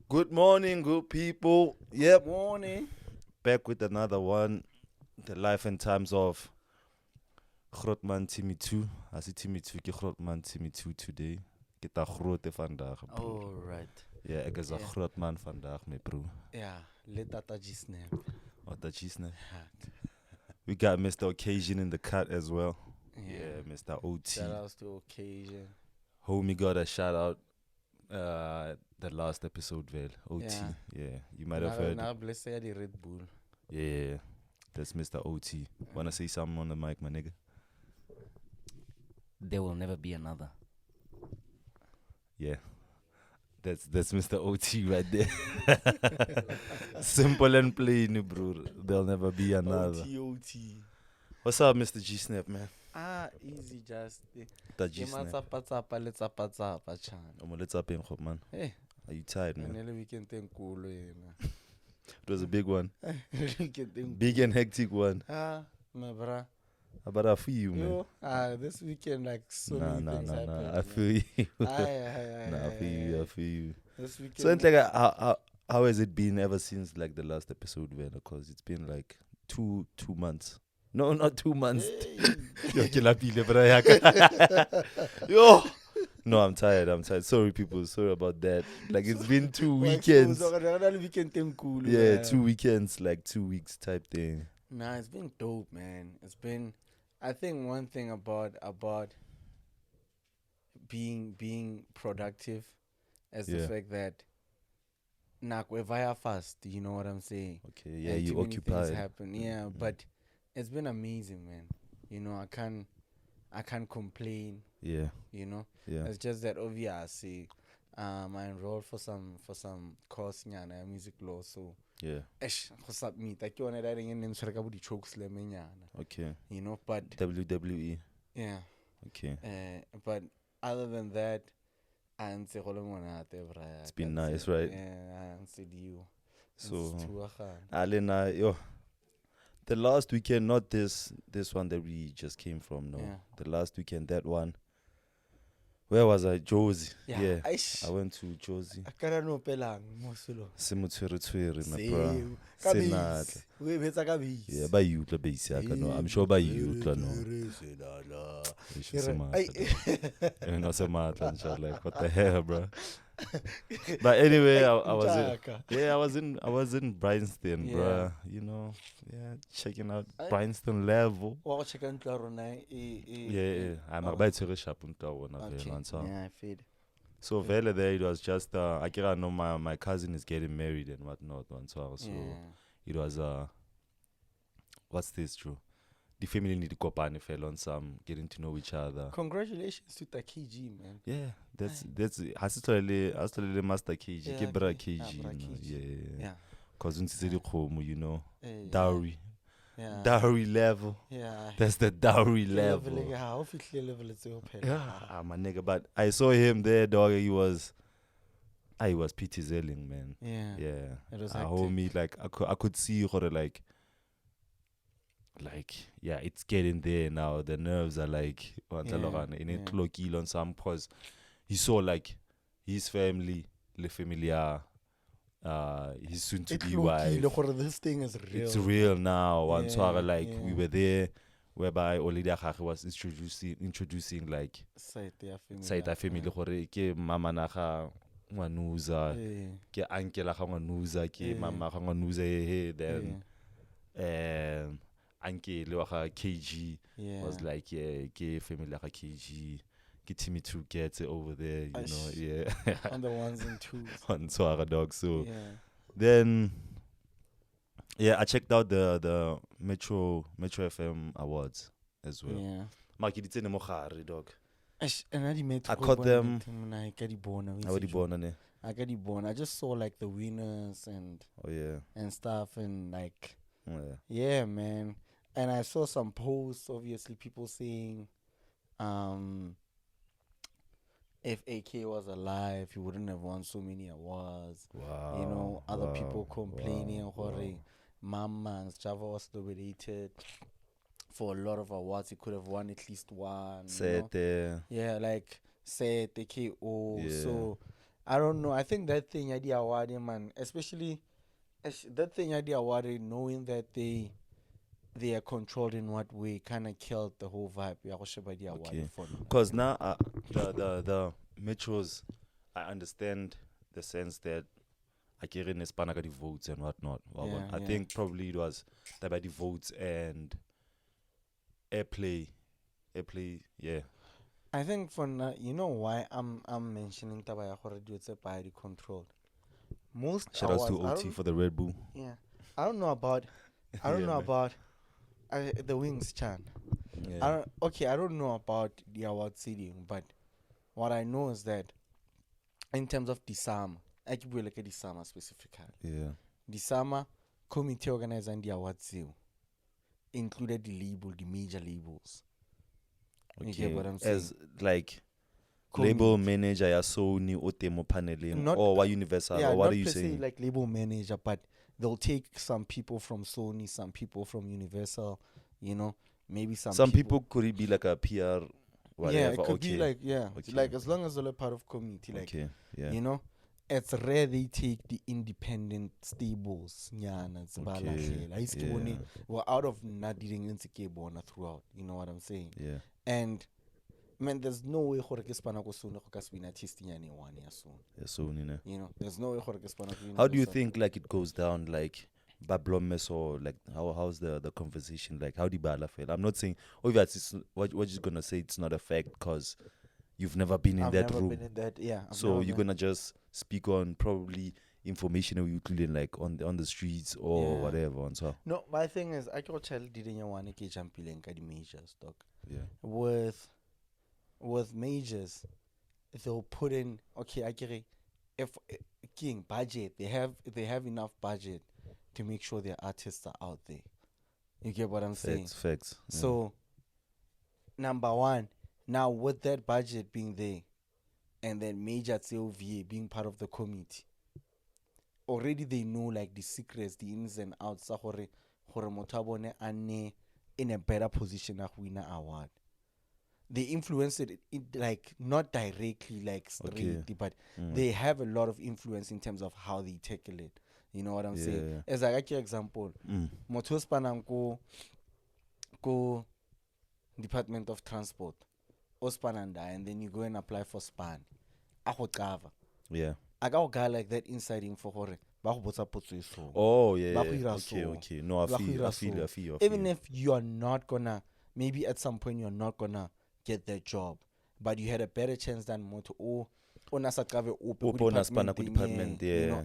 Good morning, good people. Yep, Morning. back with another one. The life and times of Grootman Timmy 2. I see Timmy 2, ke Grootman Timmy 2 today. Kita grote vandaag, bro. Oh, right. Yeah, ek is 'n Grootman vandaag, my bro. Yeah, let that snap. What the cheese now? We got Mr. Okasion in the cut as well. Yeah, Mr. OT. Shout outs to Okasion. Homie got a shout out the last episode, Vel. OT. Yeah, you might have heard. Now, let's say the Red Bull. Yeah, that's Mr. OT. Wanna say something on the mic, my nigga? There will never be another. Yeah. That's Mr. OT right there. Simple and plain, bro. There'll never be another. OT. What's up, Mr. G Snap, man? Easy, just. The G Snap. Let's up, chan. Let's up in, man. Hey. Are you tired, man? And we can think cool. It was a big one. We can think. Big and hectic one. My bra. How about I feel you, man? Yo, this weekend, like, so many things happened. I feel you. I feel you. This weekend. So, it's like, how has it been ever since, like, the last episode, man? Because it's been, like, two months. No, not 2 months. Yo, Yo. No, I'm tired. Sorry, people. Sorry about that. Like, it's been 2 weekends. Yeah, 2 weekends, like 2 weeks type thing. Nah, it's been dope, man. It's been, I think one thing about being productive is the fact that we're via fast. You know what I'm saying? Okay, yeah, and you too many occupied. things happen. Yeah, but it's been amazing, man. You know, I can't complain. Yeah, You know, yeah. it's just that obviously, I enrolled for some course nyana music law, so Yeah. go submit. I can't that in them sort of chokes nyana. Okay. You know, but WWE. yeah. Okay. But other than that, it's been nice, right? Yeah, I answered you. So, Alena, yo, the last weekend, not this one that we just came from, no. Yeah. The last weekend, that one. Where was I? Josie. Yeah. I went to Josie. can't know pelang mosulo. Simutwere, my Same. bro. Kabis. We betsa kabis. Yeah, by you, the base, no. I'm sure by you, no. It's just a matter. No, like, what the hell, bro? But anyway, I was in Bryanston, bro. You know, checking out Bryanston level. Wa check and Yeah. I'm about to reach up Yeah, I feel. So Vele there, it was just I know my cousin is getting married and whatnot, so it was what's this, true? The family need to kopane fell on some getting to know each other. Congratulations to KG, man. Yeah, that's hasitole master KG, ke bra KG, you know, yeah. Cause you know, dowry. Yeah. Dowry level. Yeah. That's the dowry level. Yeah, my nigga. But I saw him there, dog. He was P.T. Zelling, man. Yeah. It was a homie, like I could see how yeah, it's getting there now. The nerves are like in a clocky on some cause he saw like his family, le familia, his soon to be wife. This thing is real. It's real now. Yeah, We were there whereby Olida Khakhe was introducing like Saita family gore ke mama na ga ngwanuza ke uncle ga ngwanuza ke mama ga ngwanuza then uncle wa ga KG was like ke family ga KG ke Timmy 2 gets it over there, you know. Yeah. On the ones and twos. On Swara dog. So then I checked out the Metro FM awards as well. Yeah. Maki ditse ne mo gare dog. I caught them. I got the born. I just saw like the winners and and stuff and like yeah, man. And I saw some posts, obviously people saying if AK was alive, he wouldn't have won so many awards. Wow. You know, other people complaining Mama and Java was nominated for a lot of awards. He could have won at least one. Sete. Yeah, like Sete, KO. Yeah. So I don't know. I think that thing I did award, man, especially that thing I did award, knowing that they are controlled in what way, kind of killed the whole vibe. Okay. Because now the metros, I understand the sense that I get in Hispanic the votes and whatnot. I think probably it was the votes and airplay, yeah. I think for now, you know why I'm mentioning Tabaya Horadu it's body controlled. Most shout outs to OT for the Red Bull. Yeah, I don't know about the Wings Chan. Yeah. I don't know about the award seating, but what I know is that in terms of Disama, I keep look at Disama specifically. Yeah. Disama committee organizing the award seal included the major labels. Okay. You get what I'm saying? As like label manager, ya Sony or Temo paneling, or what Universal, or what are you saying? Like label manager, but they'll take some people from Sony, some people from Universal, you know, maybe some people could it be like a PR, whatever. Yeah, it could be like like as long as they're part of community, like you know, it's rare they take the independent stables. We're out of not dealing in throughout. You know what I'm saying? Yeah. And man, there's no way Hispana go soon because we not testing anyone soon. You know, there's no way Hispana. How do you think like it goes down like Bablomes or like how's the conversation like? How do you feel? I'm not saying obviously what you're gonna say it's not a fact because you've never been in that room. Been in that, yeah. So you're gonna just speak on probably information you clean like on the streets or whatever and so. No, my thing is I can tell didn't want to jump in the majors stock. Yeah. With majors, they'll put in I get it. If king budget, they have enough budget to make sure their artists are out there. You get what I'm saying? Facts. Yeah. So number one, now with that budget being there, and then major COVA being part of the committee, already they know like the secrets, the ins and outs. Hore Motabone ane in a better position to win an award. They influence it like not directly like straight, but they have a lot of influence in terms of how they tackle it. You know what I'm saying? As I give example, Motos Pananko go Department of Transport, Ospananda, and then you go and apply for Span. Yeah. I got a guy like that inside info for Oh yeah. Okay. No, I feel. Even if you are not gonna, maybe at some point you're not gonna get that job, but you had a better chance than Moto department, you know,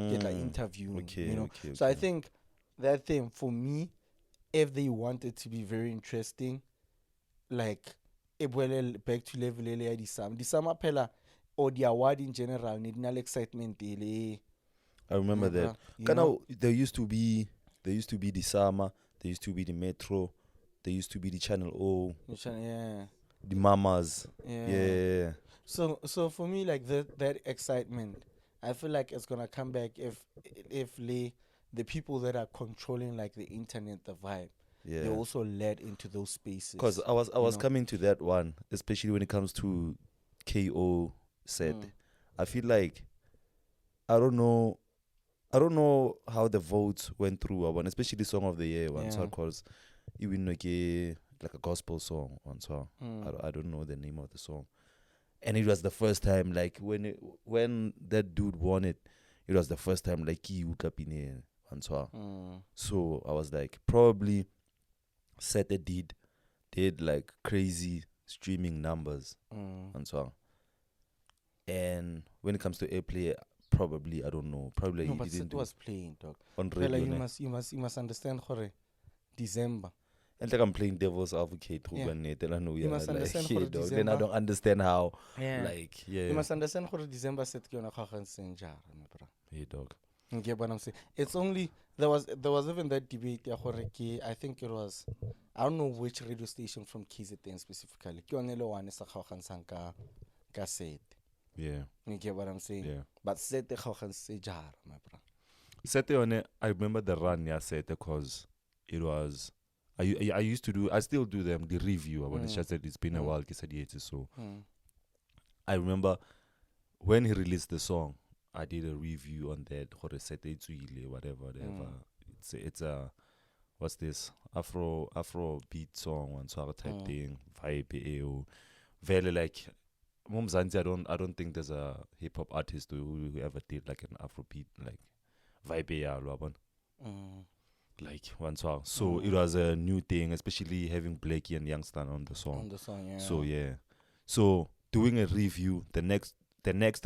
get like interview. You know, so I think that thing for me, if they want it to be very interesting, like back to level the summer pella or the award in general need no excitement. I remember that. There used to be the summer, there used to be the Metro, there used to be the Channel O, the Mamas. Yeah. So for me, like that excitement, I feel like it's gonna come back if the people that are controlling like the internet, the vibe, they also led into those spaces. Because I was coming to that one, especially when it comes to KO set. I feel like I don't know how the votes went through one, especially the song of the year one. So because even like a gospel song one, so I don't know the name of the song. And it was the first time, like when that dude won it, it was the first time like he woke up in here and so. So I was like, probably Sete did like crazy streaming numbers and so. And when it comes to airplay, probably I don't know. Probably no, he but didn't it was playing, dog. On radio, you must understand, Jorge. December. And like I'm playing devil's advocate, you must understand like, dog, then I don't understand how. You must understand how December set you on a senjar, hey dog. You get what I'm saying? It's only there was even that debate. I think it was, I don't know which radio station from KZN specifically. Yeah. You get what I'm saying? Yeah. But set the senjar, my bro. Set on it. I remember the run. Yeah, set because it was. I used to do. I still do them. The review. I want to just said it's been a while. So I remember when he released the song, I did a review on that. Whatever. It's a what's this Afro beat song, one sort of type thing. Vibe, very like. I don't think there's a hip hop artist who ever did like an Afro beat like vibe like one song. So it was a new thing, especially having Blakey and Youngster on the song. Yeah. So yeah. So doing a review, the next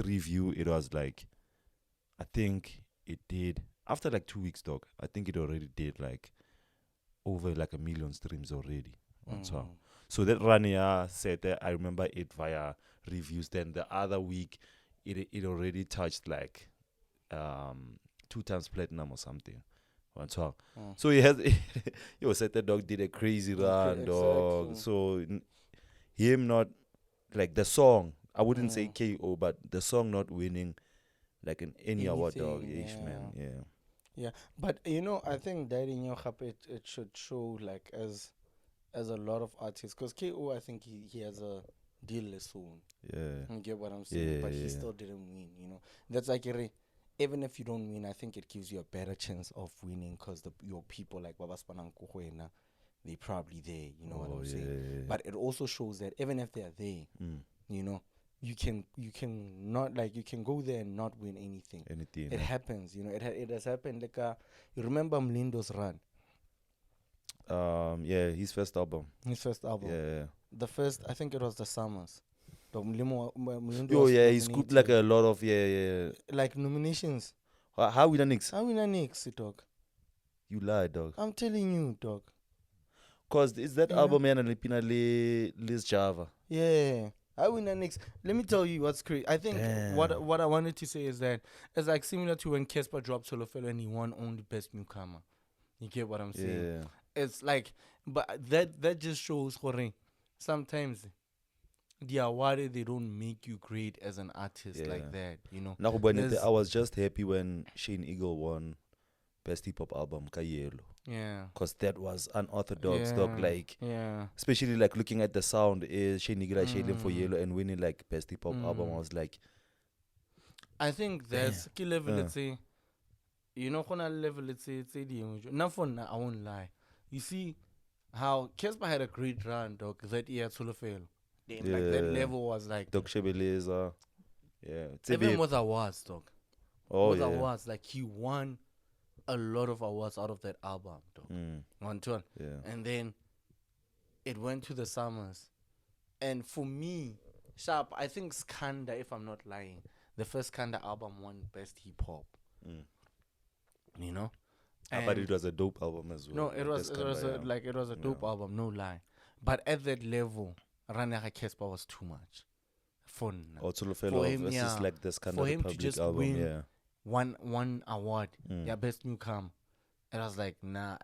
review, it was like, I think it did after like 2 weeks, dog. I think it already did like over like 1 million streams already on song. So that Rania said that I remember it via reviews. Then the other week, it already touched like 2 times platinum or something. One song. So he has, said that dog did a crazy run, dog. So him not like the song. I wouldn't say KO, but the song not winning like in any award, dog. Man, yeah. Yeah, but I think that in your it should show like as a lot of artists, because KO, I think he has a deal soon. Yeah. You get what I'm saying? But he still didn't win, That's like, even if you don't win, I think it gives you a better chance of winning, because your people like Baba Spanankuhuena, they're probably there, what I'm saying? Yeah. But it also shows that even if they're there, you can not, like, you can go there and not win anything. It happens, it has happened. Like, you remember Mlindo's run? His first album. Yeah. The first, I think it was the Summers. He scooped like a lot of like nominations. How we done next? Dog? You lie, dog. I'm telling you, dog. Cause it's that album and Liz Java. Yeah. I win the next. Let me tell you what's crazy. I think what I wanted to say is that it's like similar to when Casper dropped Solo Fellow and he won only Best Newcomer. You get what I'm saying? Yeah. It's like, but that just shows, sometimes the award, they don't make you great as an artist like that, I was just happy when Shane Eagle won Best Hip Hop Album, Kayelo. Yeah. Because that was unorthodox, dog. Like, yeah. Especially like looking at the sound, Shane Eagle shading for Yellow and winning like Best Hip Hop Album. I was like, I think that's key level, let's say, level, let's say, not for now, I won't lie. You see how Casper had a great run, dog, that year at Solofelo. Like, that level was like, Dog Shebeleza. Yeah. Even with awards, dog. With awards, like, he won a lot of awards out of that album, dog. 1-2. Yeah. And then it went to the Summers. And for me, Sharp, I think Skanda, if I'm not lying, the first Skanda album won Best Hip Hop. But it was a dope album as well. No, it was a dope album, no lie. But at that level, Ranera Casper was too much. For him, like this kind for of him to just album, win one award, Best Newcomer. It was like, nah.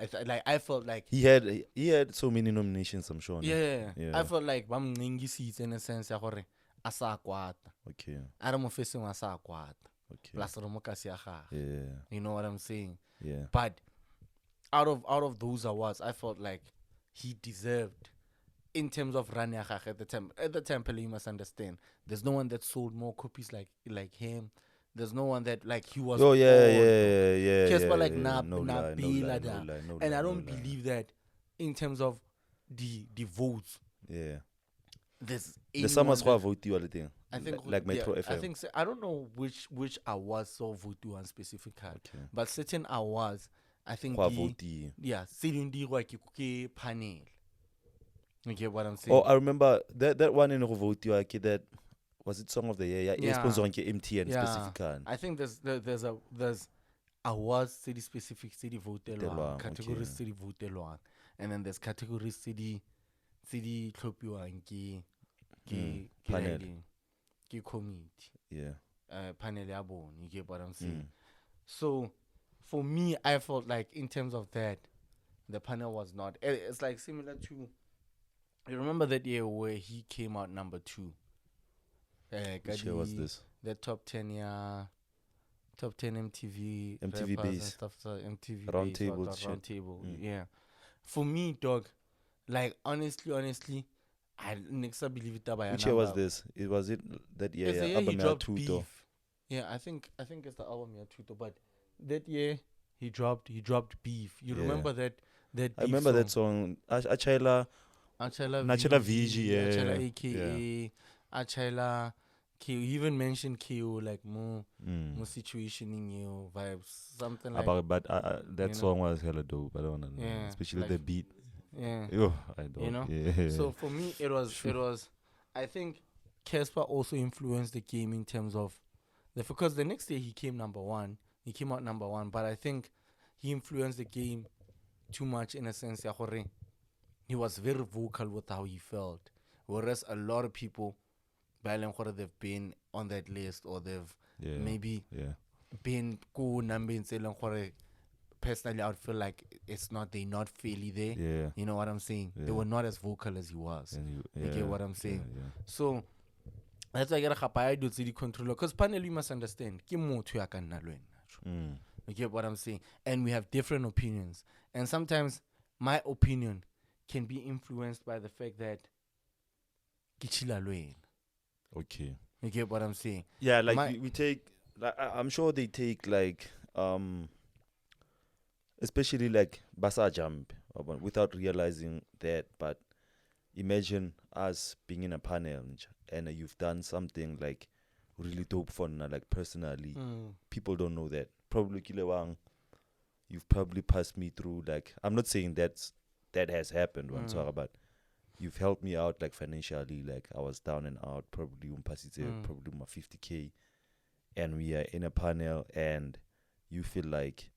I felt like he had so many nominations, I'm sure. Yeah. I felt like bam ngingi seats in a sense ya gore asa kwata. Okay. I don't facing asa kwata. Okay. Plus romo ka sia ga. Yeah. You know what I'm saying? Yeah. But out of those awards, I felt like he deserved, in terms of Rania at the time. At the time, you must understand, there's no one that sold more copies like him. There's no one that, like, he was. Yeah. Casper, like, no lie. And I don't believe that in terms of the votes. Yeah. There's the Summers who vote you all the thing. I think like Metro FM. I think so. I don't know which awards saw vote you on specifically, but certain awards, I think the panel. You get what I'm saying? Oh, I remember that one in vote you that was it Song of the Year? Yeah. Sponsoring MTN specifically. I think there's awards city specific city vote categories city vote and then there's categories city tlhopiwang ke panel ke committee. Yeah. Panel ya bone, you get what I'm saying? So for me, I felt like in terms of that, the panel was not. It's like similar to, you remember that year where he came out number 2? Which year was this? The top 10 MTV base and stuff. So MTV roundtable. Yeah. For me, dog, like honestly, I next believe it. Which year was this? Was it that year? It's the year he dropped Beef. Yeah, I think it's the album year Tuto, but that year he dropped Beef. You remember that Beef I remember that song. Achela VG, Achela AKA Achela K. You even mentioned KO like more situationing you vibes, something like. But that song was hella dope. I don't know, especially like, the beat. Yeah, I don't. You know. Yeah. So for me, it was. I think Casper also influenced the game in terms of because the next day he came number one. He came out number one, but I think he influenced the game too much in a sense. He was very vocal with how he felt, whereas a lot of people, they've been on that list or they've maybe been cool numbers. Personally, I would feel like they're not fairly there. Yeah. You know what I'm saying? They were not as vocal as he was. You get what I'm saying? Yeah. So that's why I get a do the controller. Because panel, you must understand. You get what I'm saying? And we have different opinions. And sometimes my opinion can be influenced by the fact that okay. You get what I'm saying? Yeah, like we take, like, I'm sure they take like especially like Basa Jump without realizing that. But imagine us being in a panel and you've done something like really dope for like personally. People don't know that. Probably Kilewang, you've probably passed me through, like, I'm not saying that has happened but you've helped me out like financially. Like I was down and out, probably probably my 50K, and we are in a panel and you feel like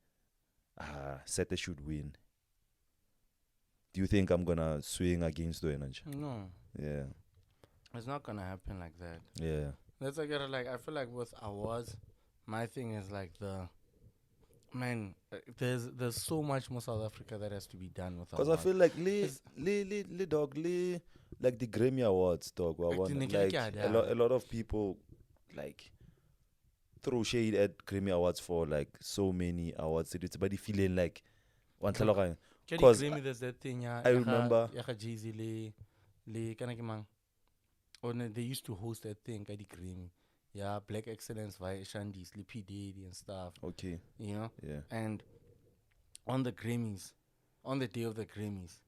Sete should win. Do you think I'm gonna swing against Doenaj? No. Yeah. It's not gonna happen like that. Yeah. That's I feel like with awards, my thing is like there's so much more South Africa that has to be done with awards. Because I feel like like the Grammy Awards, dog. Like a lot of people like throw shade at Grammy Awards for like so many awards. But feeling like because there's that thing. I remember. They used to host that thing at the Grammy. Yeah, Black Excellence via Shandy, Sleepy Daddy and stuff. Okay. You know? Yeah. And on the day of the Grammys,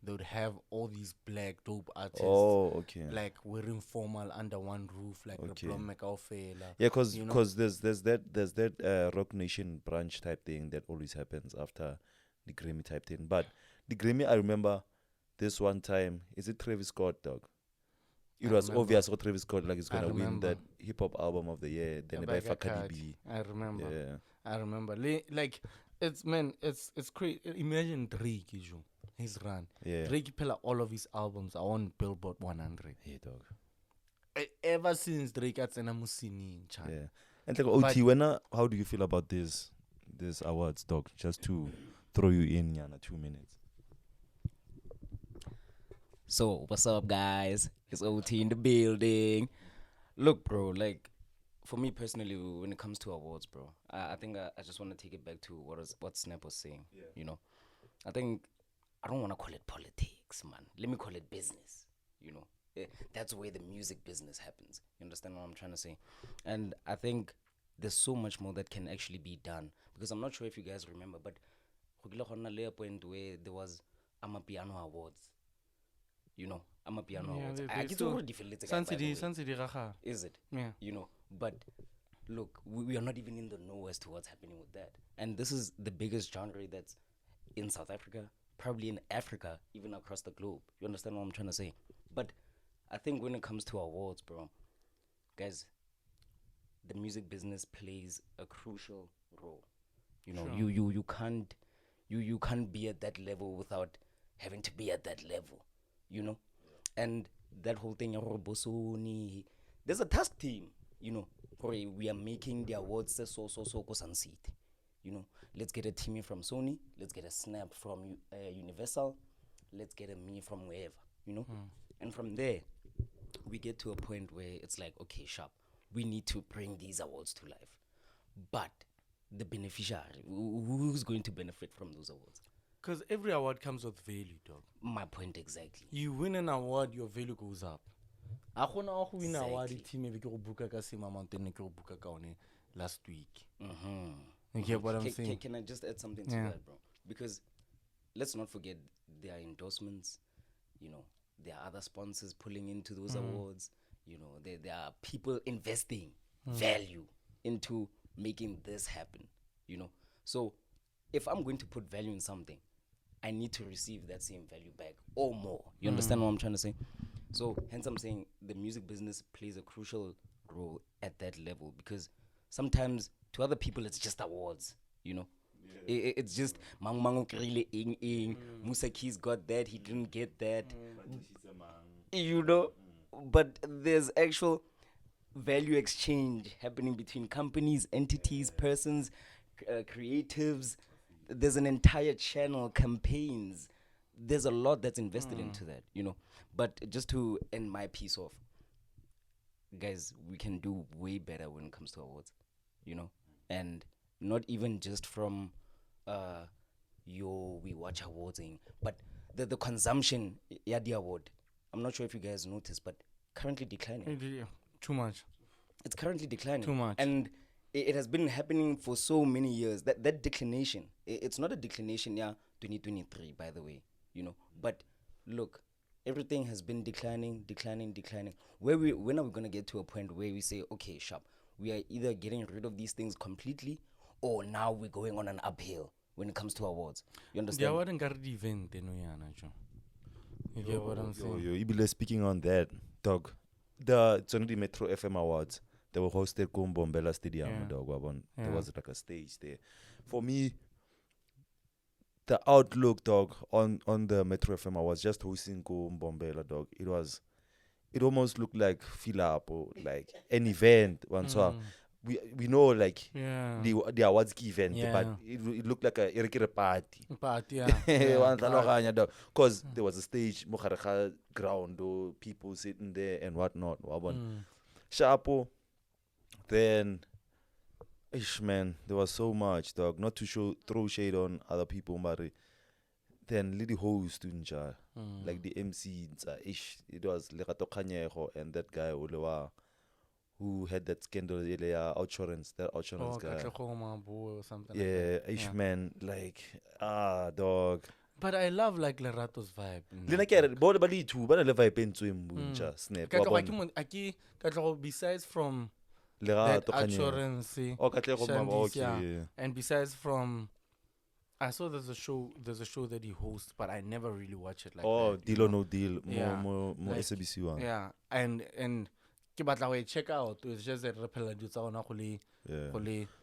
they would have all these black dope artists. Oh, okay. Like wearing formal under one roof, like the Blom Mekaufela. Yeah, because there's that Rock Nation brunch type thing that always happens after the Grammy type thing. But the Grammy, I remember this one time, is it Travis Scott, dog? It was obvious what Travis Scott like is gonna win that hip hop album of the year. Then by Fakadi B. I remember. Yeah. I remember. Like it's crazy. Imagine Drake, his run. Yeah. Drake put all of his albums are on Billboard 100. Yeah, dog. Ever since Drake at Musini. Yeah. And like OT, how do you feel about these awards, dog? Just to throw you in, Yana, 2 minutes. So, what's up, guys? It's OT in the building. Look, bro, like, for me personally, when it comes to awards, bro, I think I just want to take it back to what Snap was saying. Yeah. You know, I think I don't want to call it politics, man. Let me call it business. You know, that's where the music business happens. You understand what I'm trying to say? And I think there's so much more that can actually be done, because I'm not sure if you guys remember, but a point where there was Amapiano Awards. You know, Amapiano Awards. I get already feel it's Is it? Yeah. You know, but look, we are not even in the know as to what's happening with that. And this is the biggest genre that's in South Africa, probably in Africa, even across the globe. You understand what I'm trying to say? But I think when it comes to awards, bro, guys, the music business plays a crucial role. You know, sure. you can't be at that level without having to be at that level. You know, and that whole thing, there's a task team, you know, we are making the awards so seat. You know, let's get a Timmy from Sony, let's get a Snap from Universal, let's get a me from wherever, you know. And from there, we get to a point where it's like, okay, sharp, we need to bring these awards to life. But the beneficiary, who's going to benefit from those awards? Because every award comes with value, dog. My point exactly. You win an award, your value goes up. I win an award Timmy because buka ka same amount and buka ka one last week. You get what I'm saying? Can I just add something to that, bro? Because let's not forget there are endorsements, you know, there are other sponsors pulling into those awards, you know, there are people investing value into making this happen, you know. So if I'm going to put value in something, I need to receive that same value back or more. You understand what I'm trying to say? So hence I'm saying the music business plays a crucial role at that level, because sometimes to other people it's just awards, you know. It's just Mang Mango Krile Ing Ing, Musa Keys got that, he didn't get that. You know, but there's actual value exchange happening between companies, entities, persons, creatives. There's an entire channel, campaigns. There's a lot that's invested into that, you know. But just to end my piece off, guys, we can do way better when it comes to awards, you know, and not even just from we watch awards, but the consumption, the award. I'm not sure if you guys noticed, but currently declining. Too much. It's currently declining. Too much. And it has been happening for so many years. That declination, it's not a declination, 2023, by the way, you know. But look, everything has been declining. When are we going to get to a point where we say, okay, sharp, we are either getting rid of these things completely, or now we're going on an uphill when it comes to awards? You understand? You get what I'm saying? Yo, speaking on that, dog, it's only the Metro FM Awards. They were hosted at Bombela Stadium, dog. There was like a stage there. For me, the outlook, dog, on the Metro FM Awards, just hosting Bombela, dog, it almost looked like fill up or like an event. We know like the awards event, but it looked like a party. Because there was a stage, ground, people sitting there and whatnot. Shapo, then, man, there was so much, dog. Not to throw shade on other people, but then lady host like the MC, it was Lerato Kanyero and that guy who had that scandal, Outsurance guy. Or something man, like, dog. But I love like Lerato's vibe. Besides from that Outsurance, and besides from, I saw there's a show that he hosts, but I never really watch it like that. Deal or No Deal, more SABC one. Yeah, and check out. It's just that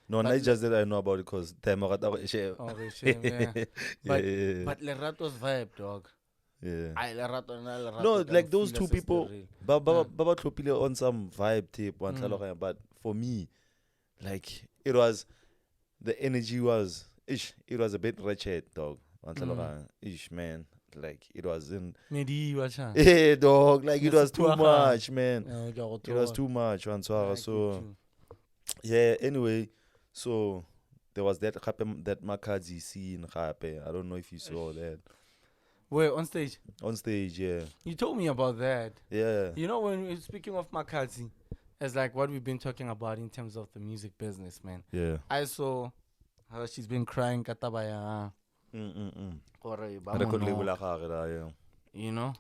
no, not just that I know about it because time but Lerato's vibe, dog. Yeah. No, like those two people, Baba Klopile on some vibe tape, but for me, like the energy was it was a bit wretched, dog. Man. Like it wasn't. Hey, dog. Like it was too much, man. It was too much. So, yeah. Anyway, so there was that Makazi scene. I don't know if you saw that. Where on stage? On stage, yeah. You told me about that. Yeah. You know, when we're speaking of Makazi, it's like what we've been talking about in terms of the music business, man. Yeah. I saw how she's been crying, Katabaya. You know,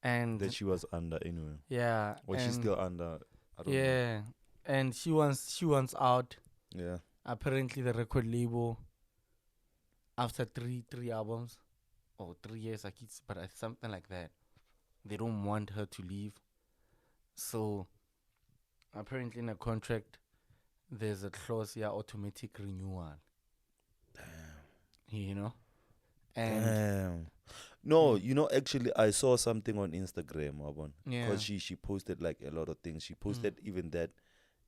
and that she was under anyway. Yeah, or she's still under. I don't know. And she wants out. Yeah. Apparently, the record label, after three albums, or 3 years, but something like that, they don't want her to leave. So, apparently, in a contract, there's a clause here, automatic renewal. You know? And damn. No, you know, actually, I saw something on Instagram, because she posted like a lot of things. She posted even that,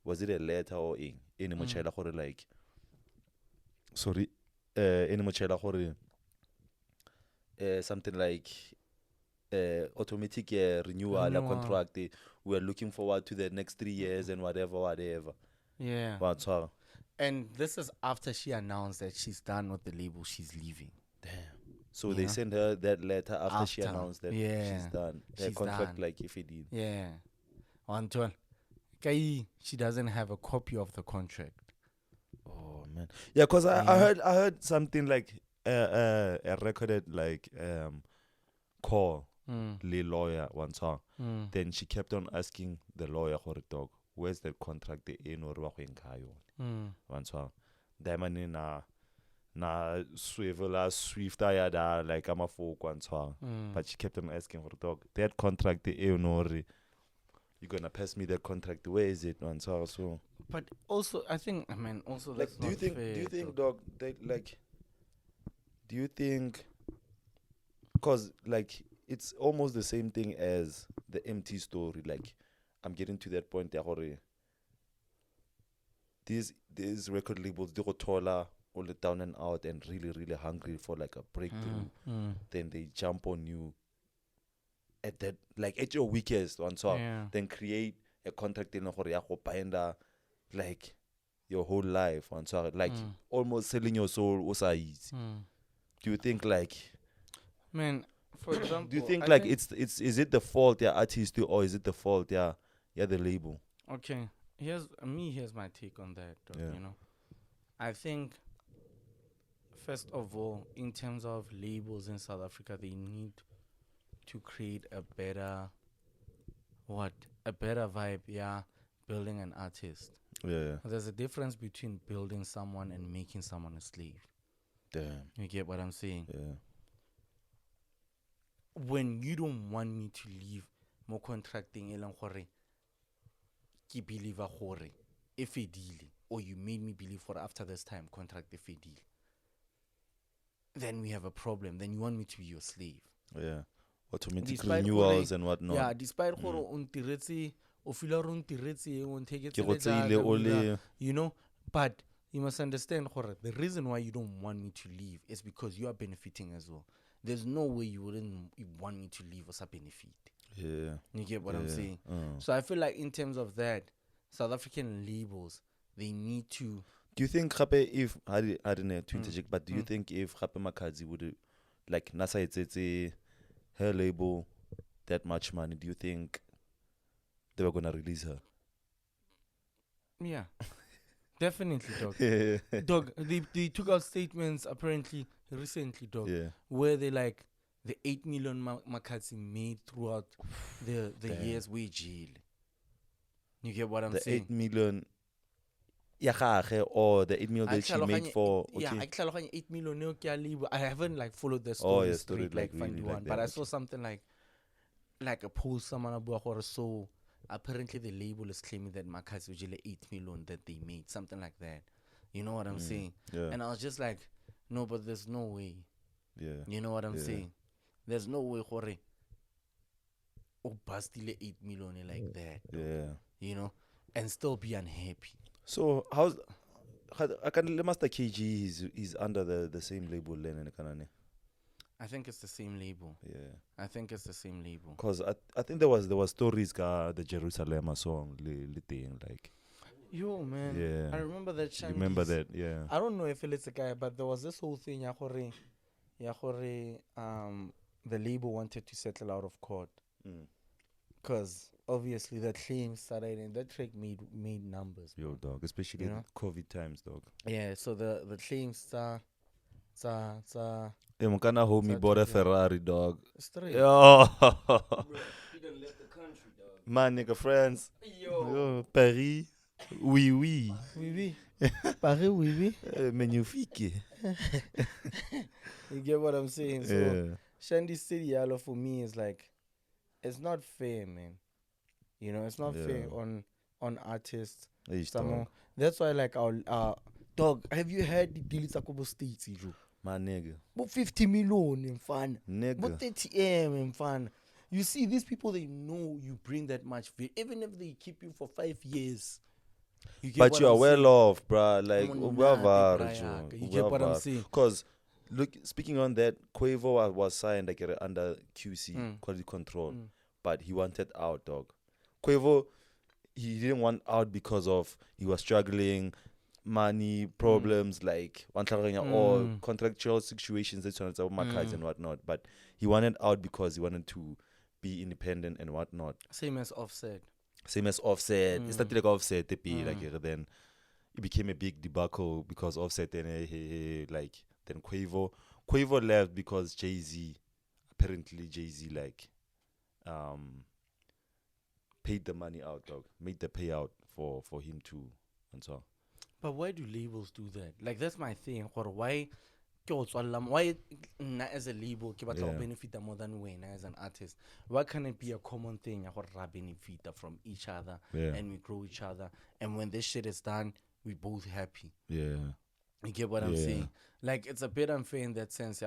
was it a letter or in like, sorry, something like automatic renewal contract. We are looking forward to the next 3 years and whatever. Yeah. And this is after she announced that she's done with the label, she's leaving. Damn. So they sent her that letter after she announced that she's done. Her She's contract, done. like, if it did. Yeah. Until she doesn't have a copy of the contract. Oh man. Yeah, cause I heard something like a recorded like call the lawyer one time. Then she kept on asking the lawyer, dog, where's the contract the in or one time. Diamond na swift da like I'm a folk one time. But she kept on asking for dog. That contract the in or you're gonna pass me the contract. Where is it one time? So but also I think also like that's not fair, do you think dog they like do you think because like it's almost the same thing as the MT story. Like I'm getting to that point there already. These record labels they go taller all the down and out and really hungry for like a breakthrough. Then they jump on you at that like at your weakest one so then create a contract in a like your whole life one so like almost selling your soul also easy. Do you think like for example do you think like it's is it the fault artist or is it the fault the label? Okay, here's my take on that you know. I think first of all, in terms of labels in South Africa, they need to create a better vibe, building an artist. Yeah. There's a difference between building someone and making someone a slave. Damn. You get what I'm saying? Yeah. When you don't want me to leave more contracting elang gore ke believe gore if a deal or you made me believe for after this time contract if a deal, then we have a problem. Then you want me to be your slave. Yeah. Automatic renewals and whatnot. Yeah, despite gore untiretse o feel gore untiretse o take it, you know, but you must understand gore the reason why you don't want me to leave is because you are benefiting as well. There's no way you wouldn't want me to leave as a benefit. Yeah. You get what I'm saying? So I feel like in terms of that, South African labels, they need to. Do you think if I don't know to interject, but do you think if Makadzi would like NASA it's her label that much money, do you think they were gonna release her? Yeah. Definitely, dog. Dog, they took out statements apparently recently, dog, where they like the 8 million Makadzi made throughout the years we jail. You get what I'm saying? 8 million. Or the 8 million that she made for. Okay. Yeah, I 8 million. I haven't like followed the story straight, like really like one, but I saw something like a post someone about so apparently the label is claiming that Makadzi was 8 million that they made, something like that. You know what I'm saying? Yeah. And I was just like, no, but there's no way. Yeah. You know what I'm saying? There's no way gore o bastile 8 million like that. Yeah. You know, and still be unhappy. So how's Master KG is under the same label then? I think it's the same label. Yeah. I think it's the same label. Cause I think there was stories the Jerusalem song thing like. Yo man. Yeah. I remember that. You remember that? Yeah. I don't know if it's a guy, but there was this whole thing. The label wanted to settle out of court. Because obviously that claim started and that track made numbers. Yo, dog, especially COVID times, dog. Yeah, so the claims Mukana homie bought a Ferrari, dog. Straight. Yo. He done left the country, dog. My nigga friends. Yo. Paris. Oui. Oui. Paris, oui. Magnifique. You get what I'm saying? So Shandy City Yellow for me is like, it's not fair, man. You know, it's not fair on artists. That's why, like, our dog. Have you heard the deal at Kobo States, Joe? My nigga. But 50 million in fun. Nigga. But 30 M in fun. You see, these people, they know you bring that much value. Even if they keep you for 5 years. But you are well off, bruh. Like, you get what I'm saying? Because, look, speaking on that, Quavo was signed like under QC, quality control. But he wanted out, dog. Quavo, he didn't want out because of he was struggling. money problems, like or contractual situations that and whatnot. But he wanted out because he wanted to be independent and whatnot. Same as Offset. It started like Offset, like then it became a big debacle because Offset and like then Quavo left because Jay-Z like paid the money out, dog, made the payout for him to and so. But why do labels do that? Like, that's my thing. Why as a label benefit more than when as an artist? Why can't it be a common thing benefit from each other and we grow each other, and when this shit is done, we both happy? Yeah. You get what I'm saying? Like, it's a bit unfair in that sense.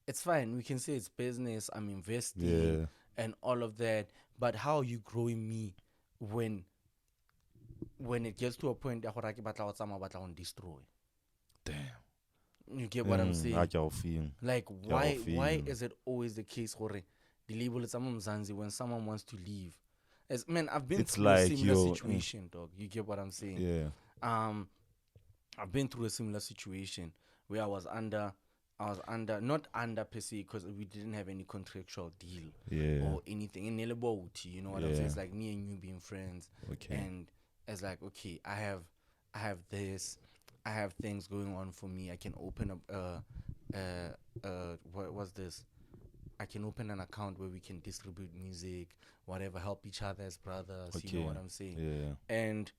It's fine. We can say it's business. I'm investing and all of that. But how are you growing me when it gets to a point that I destroy? Damn. You get what I'm saying? Like, why is it always the case the label is Mzansi when someone wants to leave? I've been through a similar situation, dog. You get what I'm saying? Yeah. I've been through a similar situation where I was under not under per se, because we didn't have any contractual deal or anything. In you know what I'm saying? It's like me and you being friends. Okay. And it's like, okay, I have this, I have things going on for me. I can open up what was this? I can open an account where we can distribute music, whatever, help each other as brothers. Okay. You know what I'm saying? Yeah. And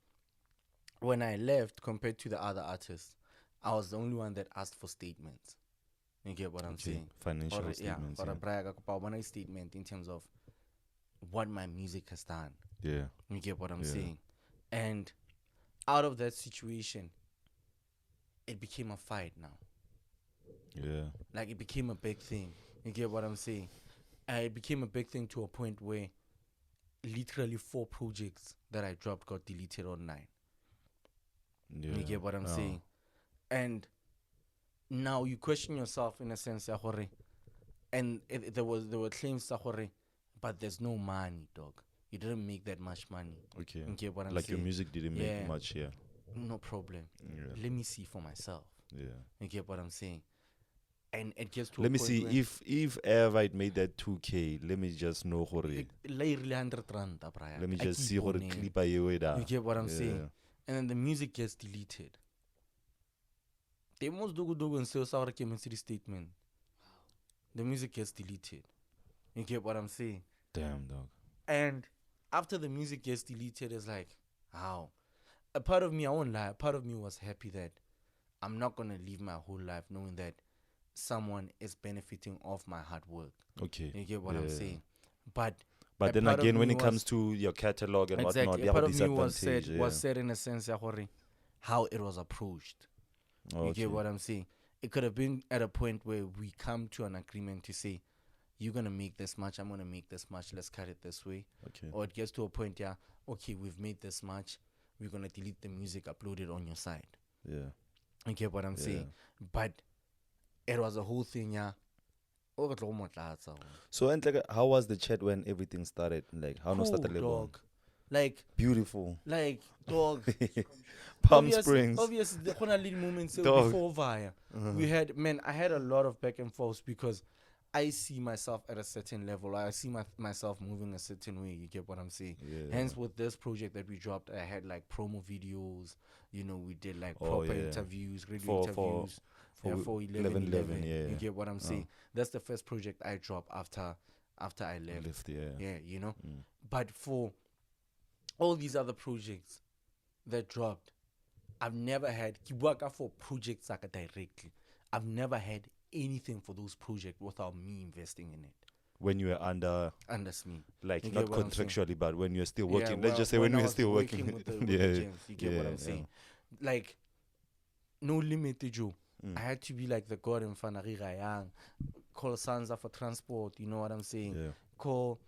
when I left, compared to the other artists, I was the only one that asked for statements. You get what I'm saying? Financial statements. A statement in terms of what my music has done. Yeah. You get what I'm saying? And out of that situation, it became a fight now. Yeah. Like, it became a big thing. You get what I'm saying? It became a big thing to a point where literally 4 projects that I dropped got deleted online. Yeah. You get what I'm saying? And now you question yourself in a sense, and there were claims, but there's no money, dog. You didn't make that much money. Okay. You get what I'm saying? Your music didn't make much, No problem. Yeah. Let me see for myself. Yeah. You get what I'm saying? And it gets to let me see if ever it made that 2K, let me just know let me just see what clip you get what I'm saying? And then the music gets deleted. They most do and say sour chemistry statement. The music gets deleted. You get what I'm saying? Damn, dog. And after the music gets deleted, it's like, how? A part of me, I won't lie, a part of me was happy that I'm not gonna live my whole life knowing that someone is benefiting off my hard work. Okay. You get what I'm saying? But then again, when it comes to your catalog and whatnot, a part of me was said in a sense how it was approached. You get what I'm saying? It could have been at a point where we come to an agreement to say, you're going to make this much, I'm going to make this much, let's cut it this way. Okay. Or it gets to a point, okay, we've made this much, we're going to delete the music, upload it on your side. Yeah. You get what I'm saying? But it was a whole thing, So, and like, how was the chat when everything started? Like, how started the dog? Like, beautiful. Like, dog. Palm Springs. Obviously, the little moments before Via. We had, I had a lot of back and forth because I see myself at a certain level. I see myself moving a certain way. You get what I'm saying? Yeah. Hence, with this project that we dropped, I had like promo videos. You know, we did like proper interviews, radio interviews. For 11. You get what I'm saying? That's the first project I dropped after I left. Yeah, you know? But for all these other projects that dropped, I've never had Kiwaka for projects directly. I've never had anything for those projects without me investing in it. When you were under me, like not contractually, but when you're still working. Let's just say when you're still working with the gems, you get what I'm saying? Like, no limit, Joe. I had to be like the god in Fanariga Yang. Call Sansa for transport, you know what I'm saying? Yeah. Call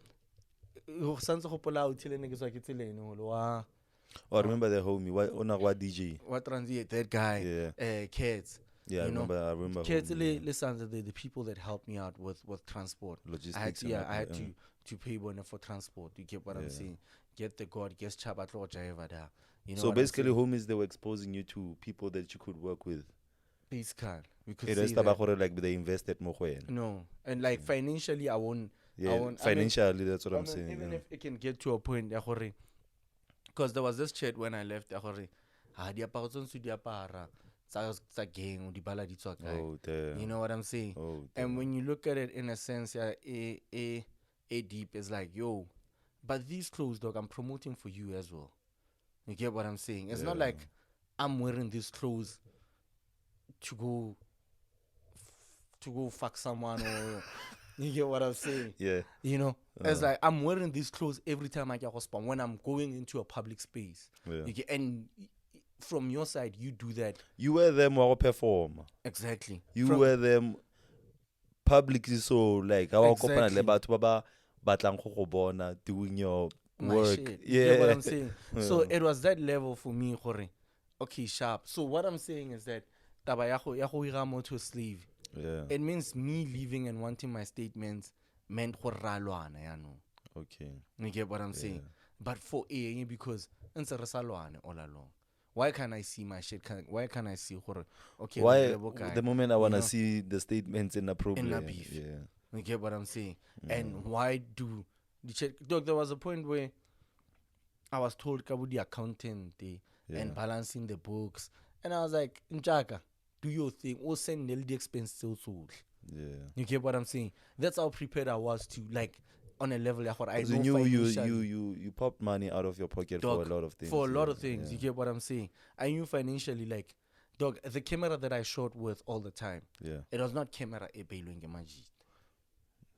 Sansa Hopola tell niggas like it's Oh, remember the homie? What DJ? What transit that guy? Yeah. Kids. Yeah, I remember. Kids, listen, the people that helped me out with transport. Logistics. I had to pay money for transport. You get what I'm saying? Get the god, get Chabatlo Jaiva there. You know so basically, homies, they were exposing you to people that you could work with. Basically, we could It see is that. like they invested more. No, and like financially, I won't. Yeah, I won't, financially, that's what I'm saying. Even if it can get to a point, because there was this chat when I left, diaparo tse diapara tsa gang di bala di tswa kae. Oh, damn. You know what I'm saying? Oh, and when you look at it in a sense, a deep is like, yo, but these clothes, dog, I'm promoting for you as well. You get what I'm saying? It's not like I'm wearing these clothes to go fuck someone or you get what I'm saying? Yeah. You know, it's like I'm wearing these clothes every time I get hospital when I'm going into a public space. Yeah. You get, and from your side, you do that. You wear them while perform. Exactly. You wear them publicly, so like our Exactly. doing your My work. shit. Yeah. You get what I'm saying? So it was that level for me, okay, sharp. So what I'm saying is that taba ya go ira motho slave. Yeah. It means me leaving and wanting my statements meant go ralwana, ya no. Okay. You get what I'm saying? But for A, because ntse re sa lwane all along. Why can't I see my shit? Why can't I see okay? Why the moment I wanna see the statements in a problem? In a beef. Yeah. You get what I'm saying? And why do the check? Dog, there was a point where I was told about the accountant and balancing the books, and I was like, Njaka, do your thing. Or send the expenses also. Yeah. You get what I'm saying? That's how prepared I was to, like, on a level I know you popped money out of your pocket, dog, for a lot of things. For a lot of things. You get what I'm saying? I knew financially, like, dog, the camera that I shot with all the time, it was not camera ebelweng majid.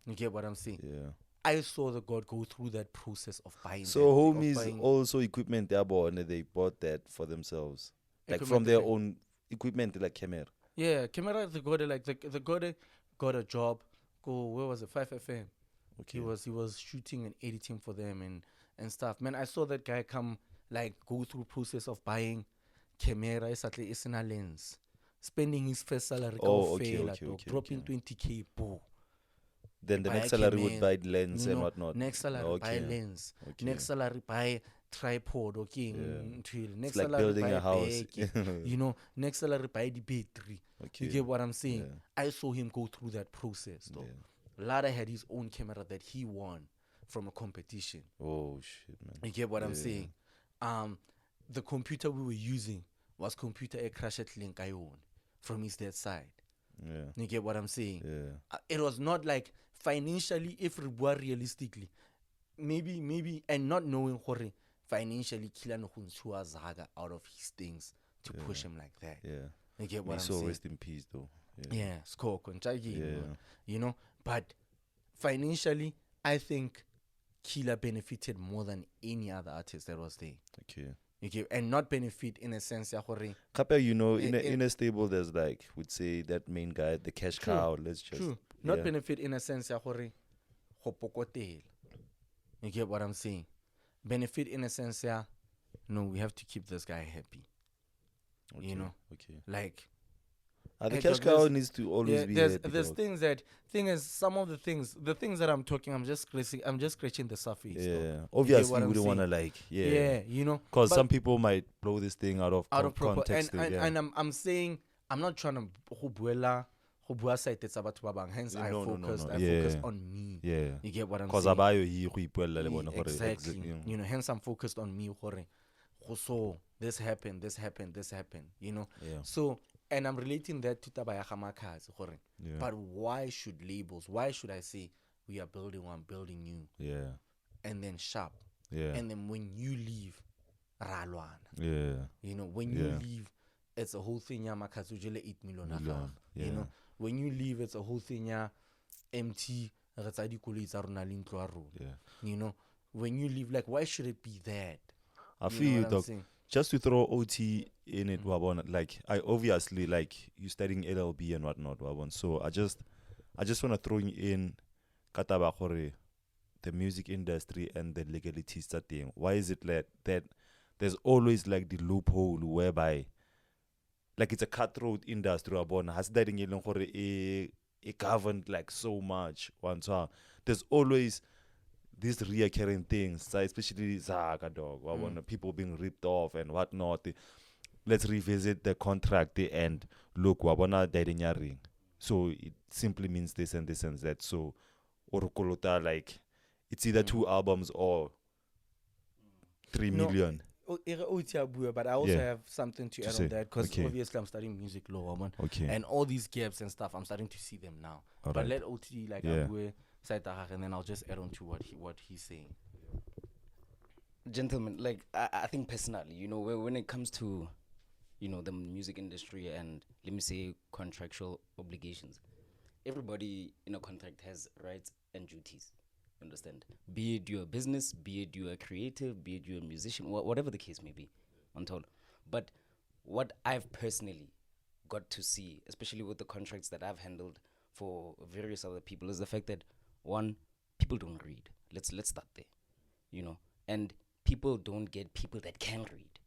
You get what I'm saying? Yeah. I saw the God go through that process of buying. So homies also equipment they bought, and they bought that for themselves, like from their own equipment, like camera. Yeah, camera. They got got a job. Where was it? 5FM. Okay. He was shooting and editing for them and stuff. Man, I saw that guy go through process of buying camera. It's in a lens, spending his first salary. Dropping 20K. Then the next salary would buy lens and whatnot. Next salary buy lens. Okay. Next salary buy tripod. Okay. Next like salary building buy a house. Next salary buy the battery. Okay. You get what I'm saying? I saw him go through that process. Lada had his own camera that he won from a competition. Oh shit, man. You get what I'm saying? The computer we were using was computer a crash at link I own from his dad's side. Yeah. You get what I'm saying? Yeah. It was not like financially, if we were realistically, maybe, and not knowing financially, Kila no Zaga out of his things to push him like that. Yeah. You get what I'm saying? Rest in peace, though. Yeah, score, you know, but financially, I think Kila benefited more than any other artist that was there. Okay. And not benefit in a sense, you know, in a stable, there's like, would say that main guy, the cash cow. Let's just not benefit in a sense, you get what I'm saying? Benefit in a sense, no, we have to keep this guy happy. Okay. You know, like. The cash cow needs to always be happy. There's things some of the things that I'm talking, I'm just scratching the surface. Yeah, though. Obviously you wouldn't want to you know, because some people might blow this thing out of context. And I'm saying, I'm not trying to hence I focus on me. Yeah, you get what I'm saying? Exactly. You know, hence I'm focused on me. So this happened, you know. So, and I'm relating that to Tabaya Hamaka's. But why should labels? Why should I say we are building one, building new? Yeah. And then sharp. Yeah. And then when you leave, Ralwana. Yeah. You know, when you leave, it's a whole thing. Yamakazujele 8 million. Yeah. You know, when you leave, it's a whole thing. Empty. You know, when you leave, like, why should it be that? I feel dog. Just to throw OT in it, like I obviously like you studying LLB and whatnot, so I just want to throw in Katabakore, the music industry and the legalities that thing. Why is it that there's always like the loophole whereby like it's a cutthroat industry has that in governed like so much there's always these reoccurring things, especially Zaga dog, people being ripped off and whatnot. Let's revisit the contract and look, wabona ring. So it simply means this and this and that. So Orokolota, like it's either 2 albums or 3 million. But I also have something to add on that, because obviously I'm studying music law, man. And all these gaps and stuff, I'm starting to see them now. All but let OT like Abu say and then I'll just add on to what he's saying. Gentlemen, like I think personally, you know, when it comes to, you know, the music industry and let me say contractual obligations, everybody in a contract has rights and duties. Understand? Be it you're a business, be it you're a creative, be it you're a musician, whatever the case may be, I'm told. But what I've personally got to see, especially with the contracts that I've handled for various other people, is the fact that one, people don't read. Let's start there, you know, and people don't get people that can read.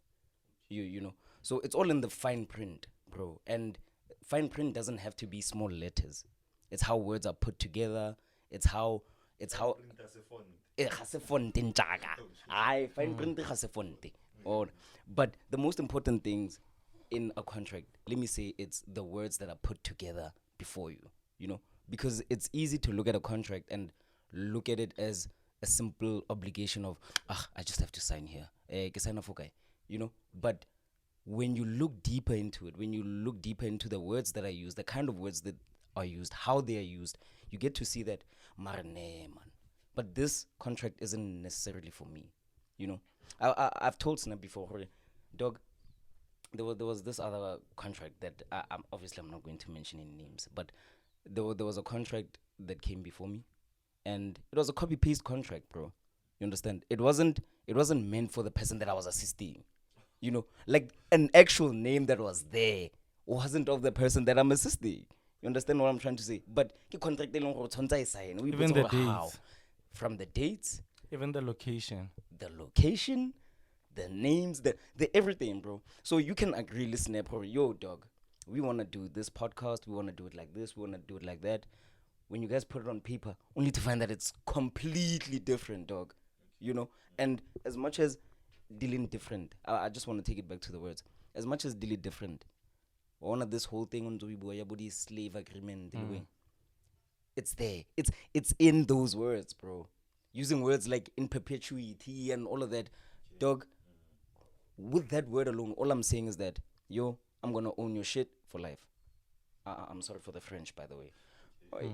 You know, so it's all in the fine print, bro. And fine print doesn't have to be small letters. It's how words are put together. It's how but the most important things in a contract, let me say, it's the words that are put together before you, you know, because it's easy to look at a contract and look at it as a simple obligation of I just have to sign here, you know. But when you look deeper into it, when you look deeper into the words that are used, the kind of words that are used, how they are used, you get to see that man. But this contract isn't necessarily for me, you know. I've told Snap before, dog, there was this other contract that I'm not going to mention any names, but there was a contract that came before me, and it was a copy paste contract, bro. You understand? It wasn't meant for the person that I was assisting, you know. Like an actual name that was there wasn't of the person that I'm assisting. You understand what I'm trying to say? But even the dates. From the dates, even the location, the names, the everything, bro. So you can agree, listen, yo, dog, we want to do this podcast, we want to do it like this, we want to do it like that. When you guys put it on paper, only to find that it's completely different, dog. You know? And as much as dealing different, I just want to take it back to the words. As much as dealing different, one of this whole thing on Zoiboy slave agreement, it's there. It's in those words, bro. Using words like in perpetuity and all of that, dog. With that word alone, all I'm saying is that, yo, I'm gonna own your shit for life. I'm sorry for the French, by the way.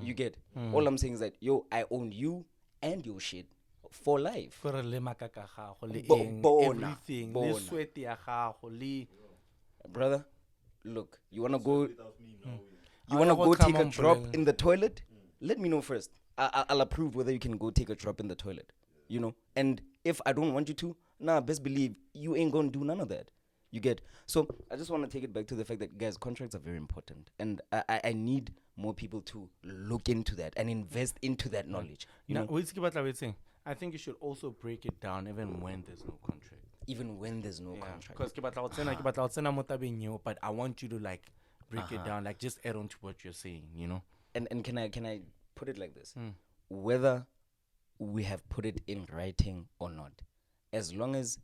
You get? All I'm saying is that, yo, I own you and your shit for life. For everything. Brother, look, you wanna go? You wanna go take a drop in the toilet? Let me know first. I'll approve whether you can go take a drop in the toilet. You know, and if I don't want you to, best believe you ain't gonna do none of that. You get? So I just want to take it back to the fact that, guys, contracts are very important, and I need more people to look into that and invest into that knowledge. You know, I think you should also break it down even when there's no contract. Even when there's no contract. But I want you to like break it down, like just add on to what you're saying, you know. And can I put it like this? Whether we have put it in writing or not, as long as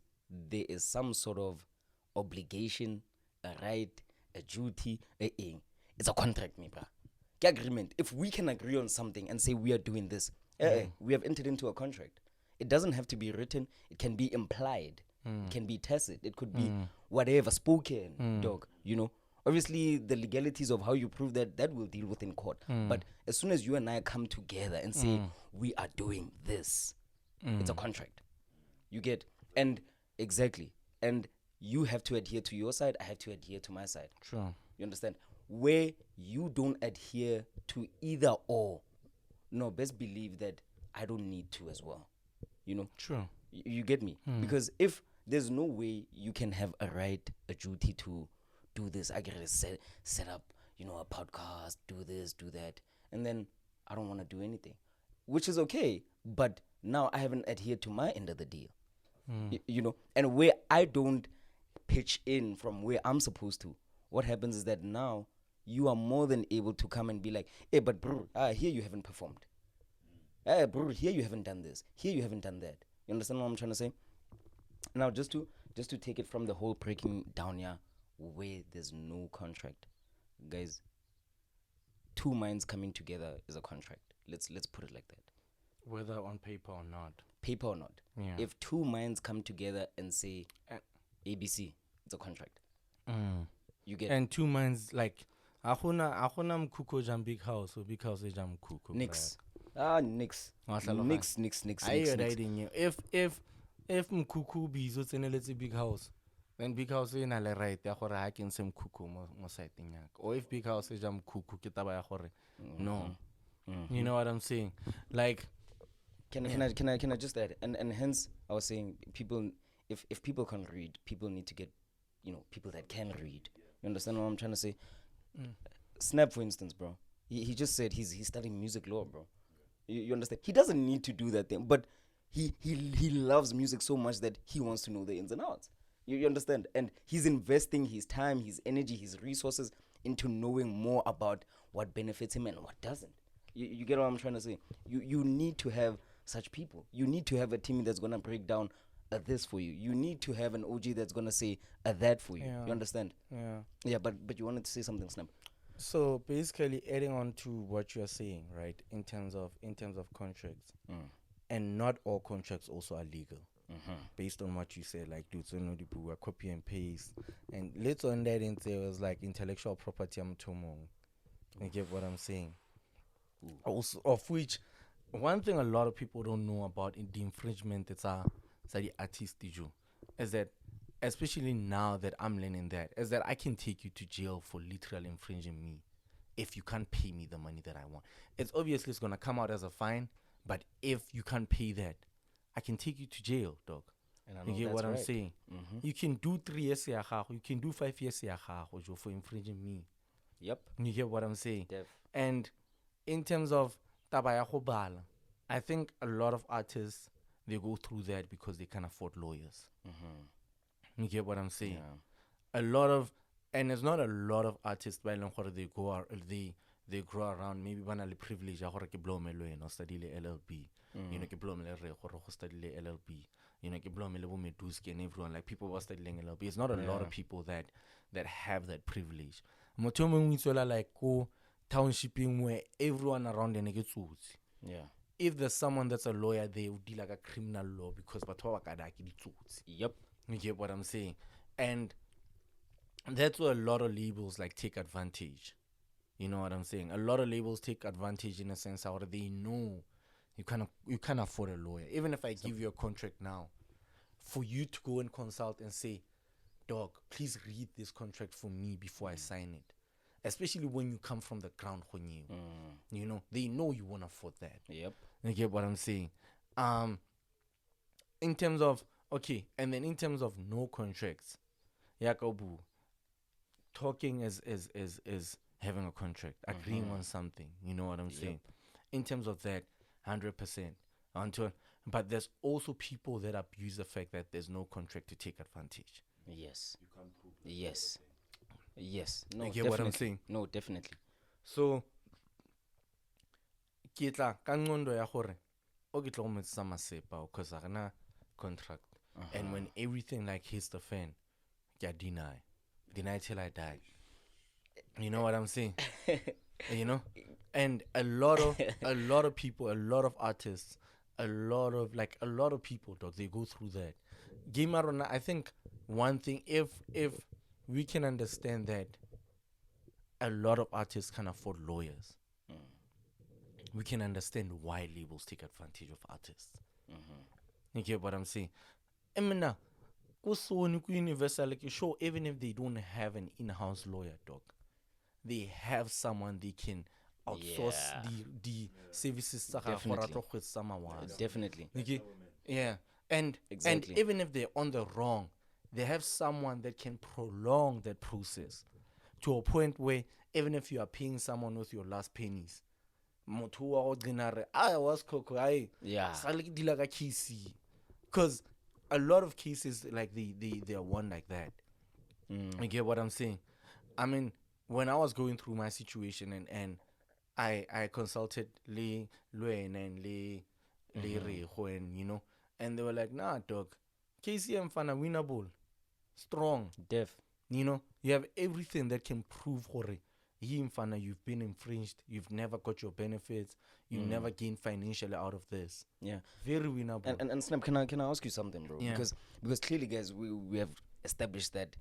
there is some sort of obligation, a right, a duty, it's a contract, me, bruh. Agreement. If we can agree on something and say we are doing this, we have entered into a contract. It doesn't have to be written. It can be implied. It can be tacit. It could be whatever, spoken, dog. You know, obviously the legalities of how you prove that will deal with in court. But as soon as you and I come together and say we are doing this, it's a contract. You get? And exactly. And you have to adhere to your side. I have to adhere to my side. Sure. You understand? Where you don't adhere to either or, no, best believe that I don't need to as well. You know? Sure. You get me? Because if there's no way you can have a right, a duty to do this, I gotta set up, you know, a podcast, do this, do that, and then I don't want to do anything, which is okay, but now I haven't adhered to my end of the deal. You know, and where I don't pitch in from where I'm supposed to, what happens is that now you are more than able to come and be like, hey, but bro, here you haven't performed. Hey, bro, here you haven't done this. Here you haven't done that. You understand what I'm trying to say? Now, just to take it from the whole breaking down here, where there's no contract, guys. Two minds coming together is a contract. Let's put it like that. Whether on paper or not. Paper or not. Yeah. If two minds come together and say ABC, it's a contract. You get. And two minds like Ahuna mkuko jam big house or big house jam kuko. Nix. Nix. I heard if mkuku bizo tseneletse big house, then big house e na le right ya gore ha ke nse mkuku mo site nya. Or if big house e jam kuku ke taba ya gore no. You know what I'm saying? Like can I just add and hence I was saying people if people can't read, people need to get people that can read. You understand what I'm trying to say? Snap, for instance, bro. He just said he's studying music law, bro. You understand? He doesn't need to do that thing, but he loves music so much that he wants to know the ins and outs. You understand? And he's investing his time, his energy, his resources into knowing more about what benefits him and what doesn't. You get what I'm trying to say? You need to have such people. You need to have a team that's gonna break down this for you. You need to have an OG that's gonna say that for you. Yeah. You understand? Yeah. But you wanted to say something, Snap. So basically, adding on to what you're saying, right? In terms of contracts, and not all contracts also are legal. Based on what you said, like dudes were copy and paste, and later on that it was like intellectual property. You get what I'm saying? Also, of which one thing a lot of people don't know about in the infringement that's the artist is that, especially now that I'm learning that, is that I can take you to jail for literally infringing me if you can't pay me the money that I want. It's obviously it's gonna come out as a fine, but if you can't pay that, I can take you to jail, dog. You get what I'm saying? You can do 3 years, you can do 5 years for infringing me. Yep. You get what I'm saying? And in terms of tabaya khobala, I think a lot of artists, they go through that because they can't afford lawyers. You get what I'm saying? Yeah. A lot of, and it's not a lot of artists, but they grow around maybe banally privilege. Ke blow me no study LLB. Ke blow me study LLB. Ke blow me Meduski and everyone, like people were studying LLB. It's not a lot of people that have that privilege. Like go townshiping where everyone around them gets suits. Yeah. If there's someone that's a lawyer, they would deal like a criminal law because Yep. You get what I'm saying? And that's where a lot of labels like take advantage. You know what I'm saying? A lot of labels take advantage in a sense how they know you can't afford a lawyer. Even if I give you a contract now, for you to go and consult and say, dog, please read this contract for me before I sign it. Especially when you come from the ground, you know, they know you won't afford that. Yep. You get what I'm saying? In terms of, okay, and then in terms of no contracts, Yakobu, talking is having a contract, agreeing on something, you know what I'm saying? In terms of that, 100%. But there's also people that abuse the fact that there's no contract to take advantage. Yes. You can't prove that. Yes. No, you get what I'm saying? No, definitely. So, kitla kangondo ya gore o kitla go metsa masepa because I na contract. And when everything like hits the fan, ya deny till I die. You know what I'm saying? You know? And a lot of people, a lot of artists, a lot of people, dog, they go through that. Gimarona, I think one thing, if we can understand that a lot of artists can afford lawyers, we can understand why labels take advantage of artists. You get what I'm saying? I mean, now, universal, like, sure, even if they don't have an in-house lawyer, dog, they have someone they can outsource the services. Definitely. Okay? Yeah. And even if they're on the wrong, they have someone that can prolong that process to a point where even if you are paying someone with your last pennies, because a lot of cases like they are one like that. You get what I'm saying? I mean, when I was going through my situation and I consulted Lee Luen and Lee Reho, and you know, and they were like, nah, dog, KCM fana winnable, strong, Deaf. you know, you have everything that can prove hore. Fana, you've been infringed, you've never got your benefits, you never gained financially out of this. Yeah, very winnable. And Snap, can I ask you something, bro? Yeah. Because clearly, guys, we have established that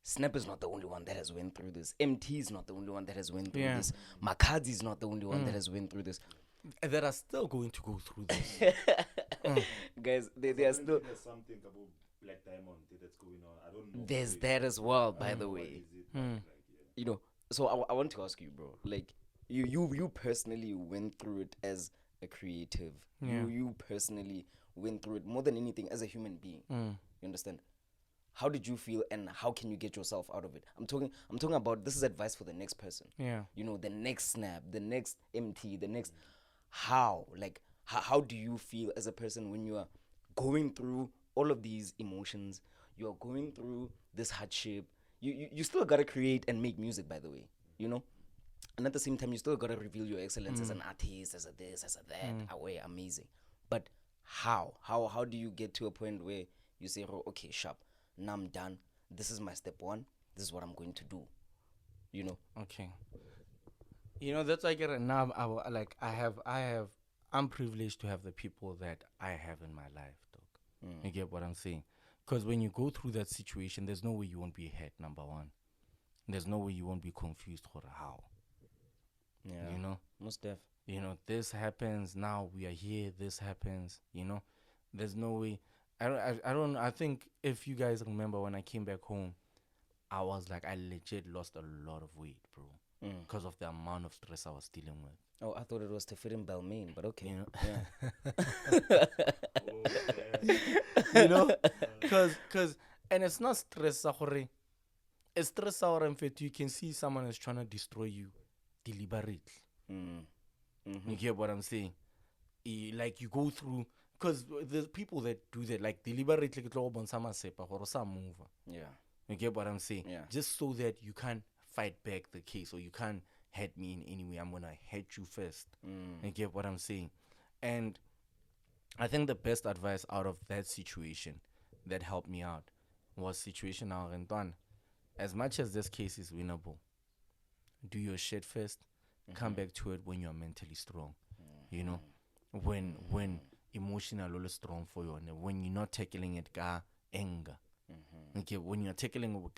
Snap is not the only one that has went through this. MT is not the only one that has went through this. Makadzi is not the only one that has went through this. That are still going to go through this. Guys, they are still. There's something about Black Diamond that's going on. I don't know. There's that as well, by the way. You know, so I want to ask you, bro. Like, you personally went through it as a creative. Yeah. You personally went through it more than anything as a human being. You understand? How did you feel, and how can you get yourself out of it? I'm talking about, this is advice for the next person. Yeah. You know, the next Snap, the next MT, the next. How do you feel as a person when you are going through all of these emotions? You are going through this hardship. You still gotta create and make music, by the way. You know, and at the same time, you still gotta reveal your excellence as an artist, as a this, as a that. Away, amazing. But how do you get to a point where you say, oh, okay, sharp, now I'm done. This is my step one. This is what I'm going to do. You know. Okay. You know, that's like now. I'm privileged to have the people that I have in my life, dog. You get what I'm saying? Because when you go through that situation, there's no way you won't be hurt. Number one, there's no way you won't be confused for how. Yeah. You know, most def. You know, this happens now. We are here. This happens. You know, there's no way. I think if you guys remember when I came back home, I was like, I legit lost a lot of weight, bro. Because of the amount of stress I was dealing with. Oh, I thought it was to fit in Balmain, but okay. You know? Yeah. You know? Because, and it's not stress, it's stress, you can see someone is trying to destroy you deliberately. You get what I'm saying? Like, you go through, because there's people that do that, like, deliberately, Yeah. You get what I'm saying? Yeah. Just so that you can't fight back the case, or you can't hurt me in any way. I'm gonna hurt you first. You get what I'm saying? And I think the best advice out of that situation that helped me out was situation Renton. As much as this case is winnable, do your shit first. Come back to it when you're mentally strong. You know, when emotional is strong for you, and when you're not tackling it anger. Okay, when you're tackling it with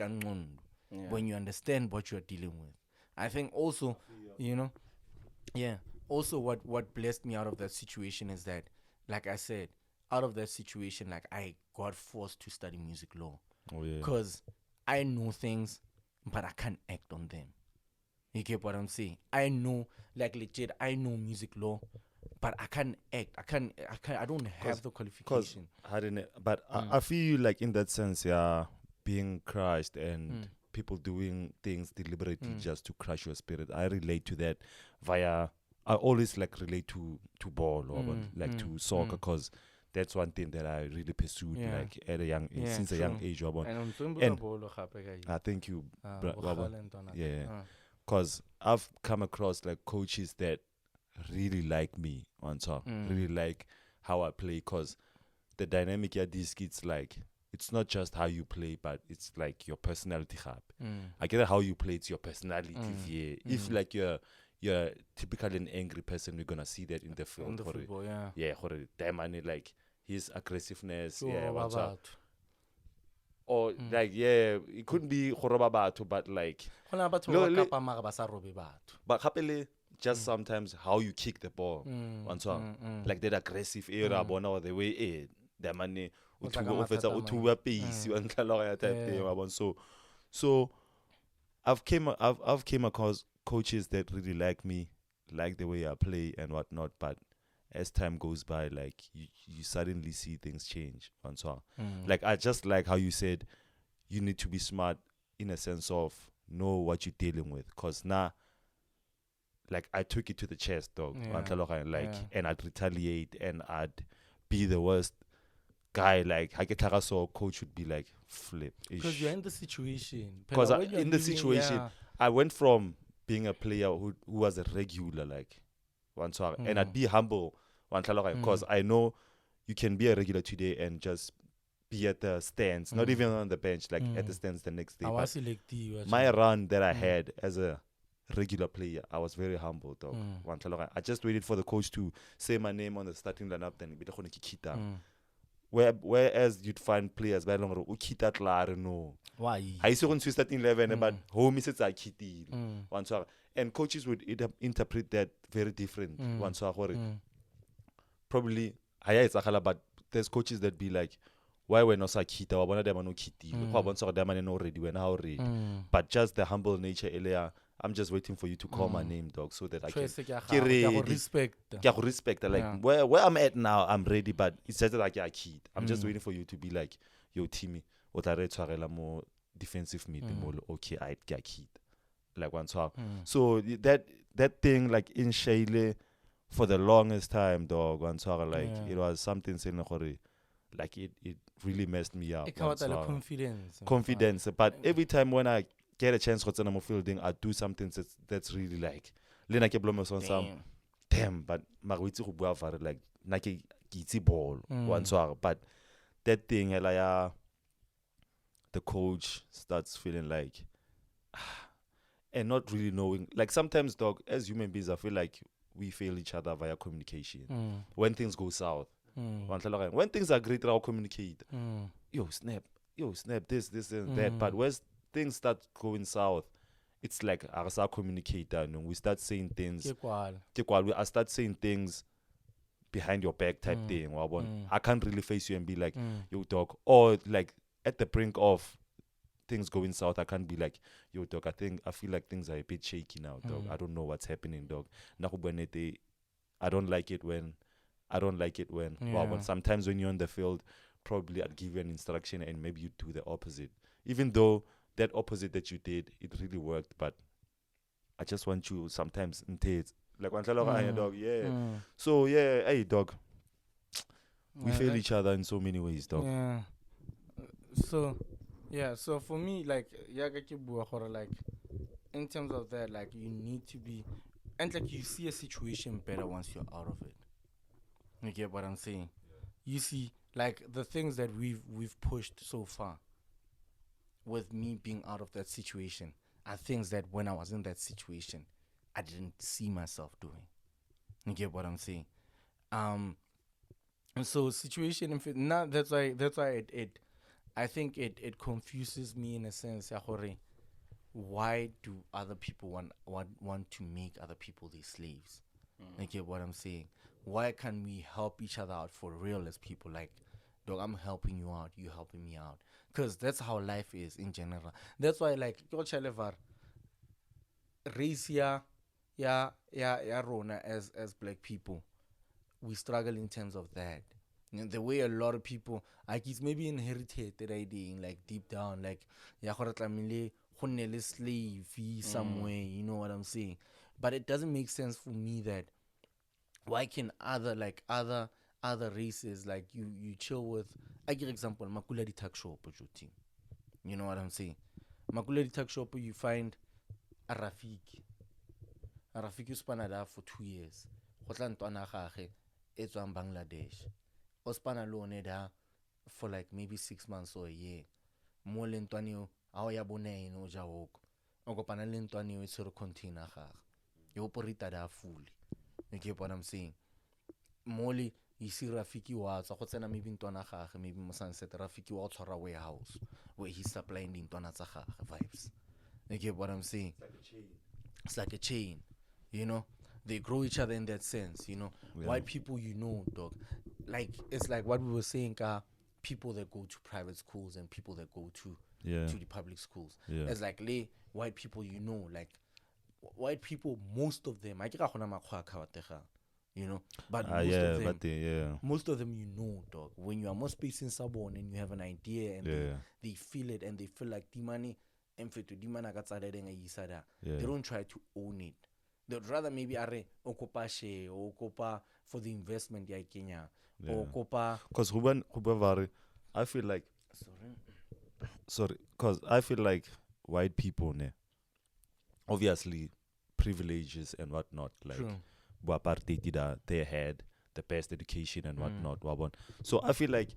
when you understand what you're dealing with. I think also, you know, also what blessed me out of that situation is that, like I said, out of that situation, like, I got forced to study music law. Because I know things, but I can't act on them. You get what I'm saying? I know, like, legit, I know music law, but I can't act. I don't have the qualification. I feel like in that sense, being crushed and people doing things deliberately just to crush your spirit. I relate to that I always like relate to ball or to soccer, because that's one thing that I really pursued like at a young since a young age. And thank you, because I've come across like coaches that really like me on top, really like how I play, because the dynamic at these kids, like, it's not just how you play, but it's like your personality. I get how you play, it's your personality. If like you're typically an angry person, we're gonna see that in the field. In the football, like his aggressiveness, what's up. Or like it couldn't be Horobabato, but like but just sometimes how you kick the ball, like that aggressive era, or the way the money so I've came across coaches that really like me, like the way I play and whatnot, but as time goes by, like you suddenly see things change. Like, I just like how you said you need to be smart in a sense of know what you're dealing with, because now, like, I took it to the chest, dog. And I'd retaliate and I'd be the worst guy. Like, so coach would be like, flip. Because you're in the situation. Because in the situation, I went from being a player who was a regular, like, and I'd be humble, because I know you can be a regular today and just be at the stands, not even on the bench, like at the stands the next day. My run that I had as a regular player, I was very humble, dog. I just waited for the coach to say my name on the starting lineup, then whereas you'd find players by long no. Why? I saw on starting 11, but home is a kitty. And coaches would interpret that very different. Probably, but there's coaches that be like, why we're not kita, why we're not kitty, already, we're now already. But just the humble nature, Elia. I'm just waiting for you to call my name, dog, so that I can respect. Like where I'm at now, I'm ready, but it's just like a kid. I'm just waiting for you to be like, yo, Timmy, what I read more defensive mid, okay, I get kid. Like one so. So that thing, like in Shale, for the longest time, dog, one like it was something saying like it really messed me up. Confidence. But every time when I get a chance to go fielding, I do something that's really like Lena ke blomo son some damn, but magwitsi go bua fare like na ke itse ball one so. But that thing the coach starts feeling like and not really knowing, like sometimes, dog, as human beings, I feel like we fail each other via communication when things go south. When things are great, I'll communicate. Yo snap, this and that. But when things start going south, it's like I start communicating and we start saying things. I start saying things behind your back type thing. I can't really face you and be like, yo, dog. Or like at the brink of things going south, I can't be like, yo, dog, I feel like things are a bit shaky now, dog. I don't know what's happening, dog. I don't like it when sometimes when you're on the field, probably I'd give you an instruction and maybe you do the opposite. Even though that opposite that you did, it really worked, but I just want you sometimes in taste. Like one dog, yeah. So yeah, hey dog. We fail each other in so many ways, dog. Yeah. So for me, like like in terms of that, like you need to be, and like you see a situation better once you're out of it. You get what I'm saying? You see, like the things that we've pushed so far with me being out of that situation are things that when I was in that situation, I didn't see myself doing. You get what I'm saying? And so situation, now that's why it I think it confuses me in a sense. Why do other people want to make other people their slaves? You get what I'm saying? Why can't we help each other out for real as people? Like, dog, I'm helping you out, you helping me out. Because that's how life is in general. That's why, like, race rona as black people, we struggle in terms of that. You know, the way a lot of people, like, it's maybe inherited that idea, like deep down, like slave somewhere, you know what I'm saying? But it doesn't make sense for me that why can other races, like you chill with, I give example, Makuladi Tuck Shop, you know what I'm saying? Makuladi Tuck Shop, you find a Rafiki you span there for 2 years. It's on Bangladesh. Ospana alone there for like maybe 6 months or a year. More lentwanio, our yabone in Ojawok. Ogopana lentwanio is sort of container. You operate that fully. You get what I'm saying? Molly, you see Rafiki was a hotel, maybe in Tonaha, maybe Sunset Rafiki was a warehouse where he's supplying the Tonazaha vibes. You get what I'm saying? It's like a chain, you know? They grow each other in that sense, you know? Yeah. White people, you know, dog. Like, it's like what we were saying, people that go to private schools and people that go to the public schools. Yeah. It's like, white people, you know, like, white people, most of them, you know, but most of them, you know, dog. When you are more space in someone and you have an idea and they feel it and they feel like the money, they don't try to own it. They'd rather maybe okopa share or okopa for the investment ya Kenya or okopa. Because I feel like because I feel like white people obviously privileges and whatnot. Like, apartheid, they had the best education and whatnot. So I feel like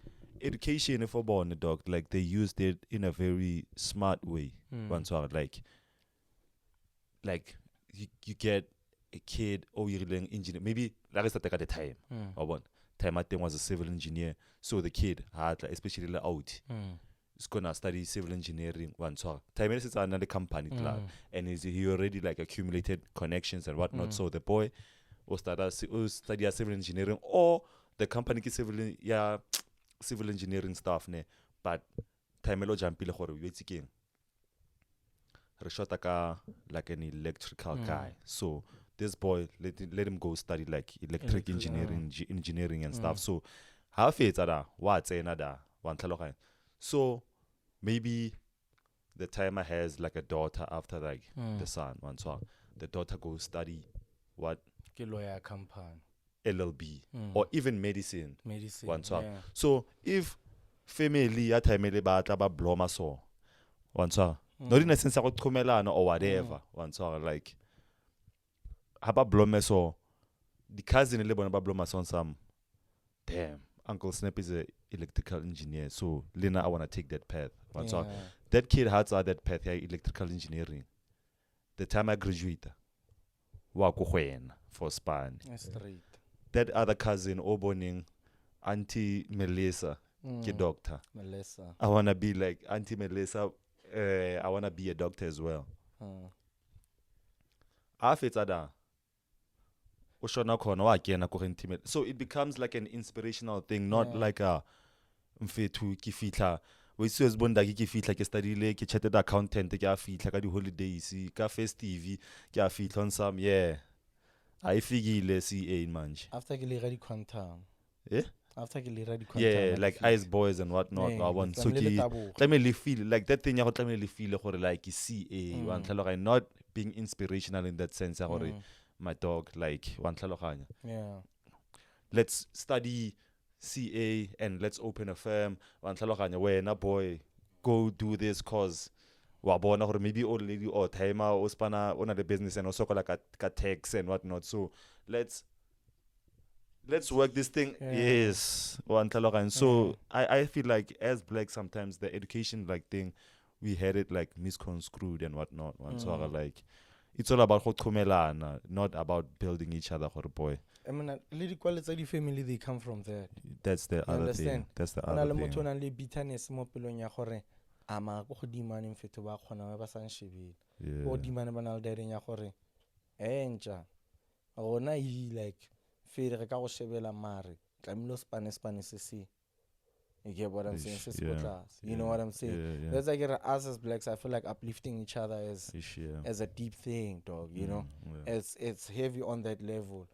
education for born a dog, like they used it in a very smart way. Like you get a kid or you're an engineer. Maybe like I said at the time. Time I think was a civil engineer. So the kid had especially like out. Is gonna study civil engineering time is another company and he already like accumulated connections and whatnot. So the boy will study civil engineering or the company civil engineering stuff but time elo jumpile gore o itse keng re shota ka like an electrical guy. So this boy let him go study like electric engineering and stuff. So how fetsa da wa tsena da wa ntlhaloganya. So maybe the timer has like a daughter after like the son. The daughter goes study what lawyer company LLB or even medicine. So if family ya time le batla ba bloma so not in a sense go tkomelana or whatever like haba blome so the cousin le bona ba bloma so some damn Uncle Snap is a electrical engineer, so Lena I want to take that path. That kid has that path electrical engineering. The time I graduate wa go for span. That other cousin oboning Auntie Melissa doctor. Melissa. I want to be like Auntie Melissa. I want to be a doctor as well. So it becomes like an inspirational thing, not like a mfethu ki fitla we se bonda ki fitla ke study ke chartered accountant ke a fitla ka di holidays ka festive ke a fitla on some I figile CA manje after ke le ready quantum after ke le ready quantum like ice boys and whatnot I want so ke tlamele feel like that thing ya go tlamele feel gore like CA wa ntlhaloganya not being inspirational in that sense ya gore my dog like one tlaloganya. Let's study CA and let's open a firm. One tlaloganya wena boy go do this cause wa bona gore maybe old lady or timer o spana ona the business and also like a tax and whatnot. So let's work this thing. Yes, one tlaloganya. So I feel like as black sometimes the education like thing we had it like misconstrued and whatnot. Like it's all about hotomelana, not about building each other for a boy. I mean, little quality of the family they come from that. That's the other thing. That's the other thing. Motho na le bitterness mo pelong ya gore ama go dimane mfeto ba khona ba san shebile. Go dimane ba na le direng ya gore enja. Rona he like fere ka go shebela mare. Tlamilo Spanish se. You get what I'm saying? You know what I'm saying? That's like us as blacks, I feel like uplifting each other as a deep thing, dog. You know, it's heavy on that level.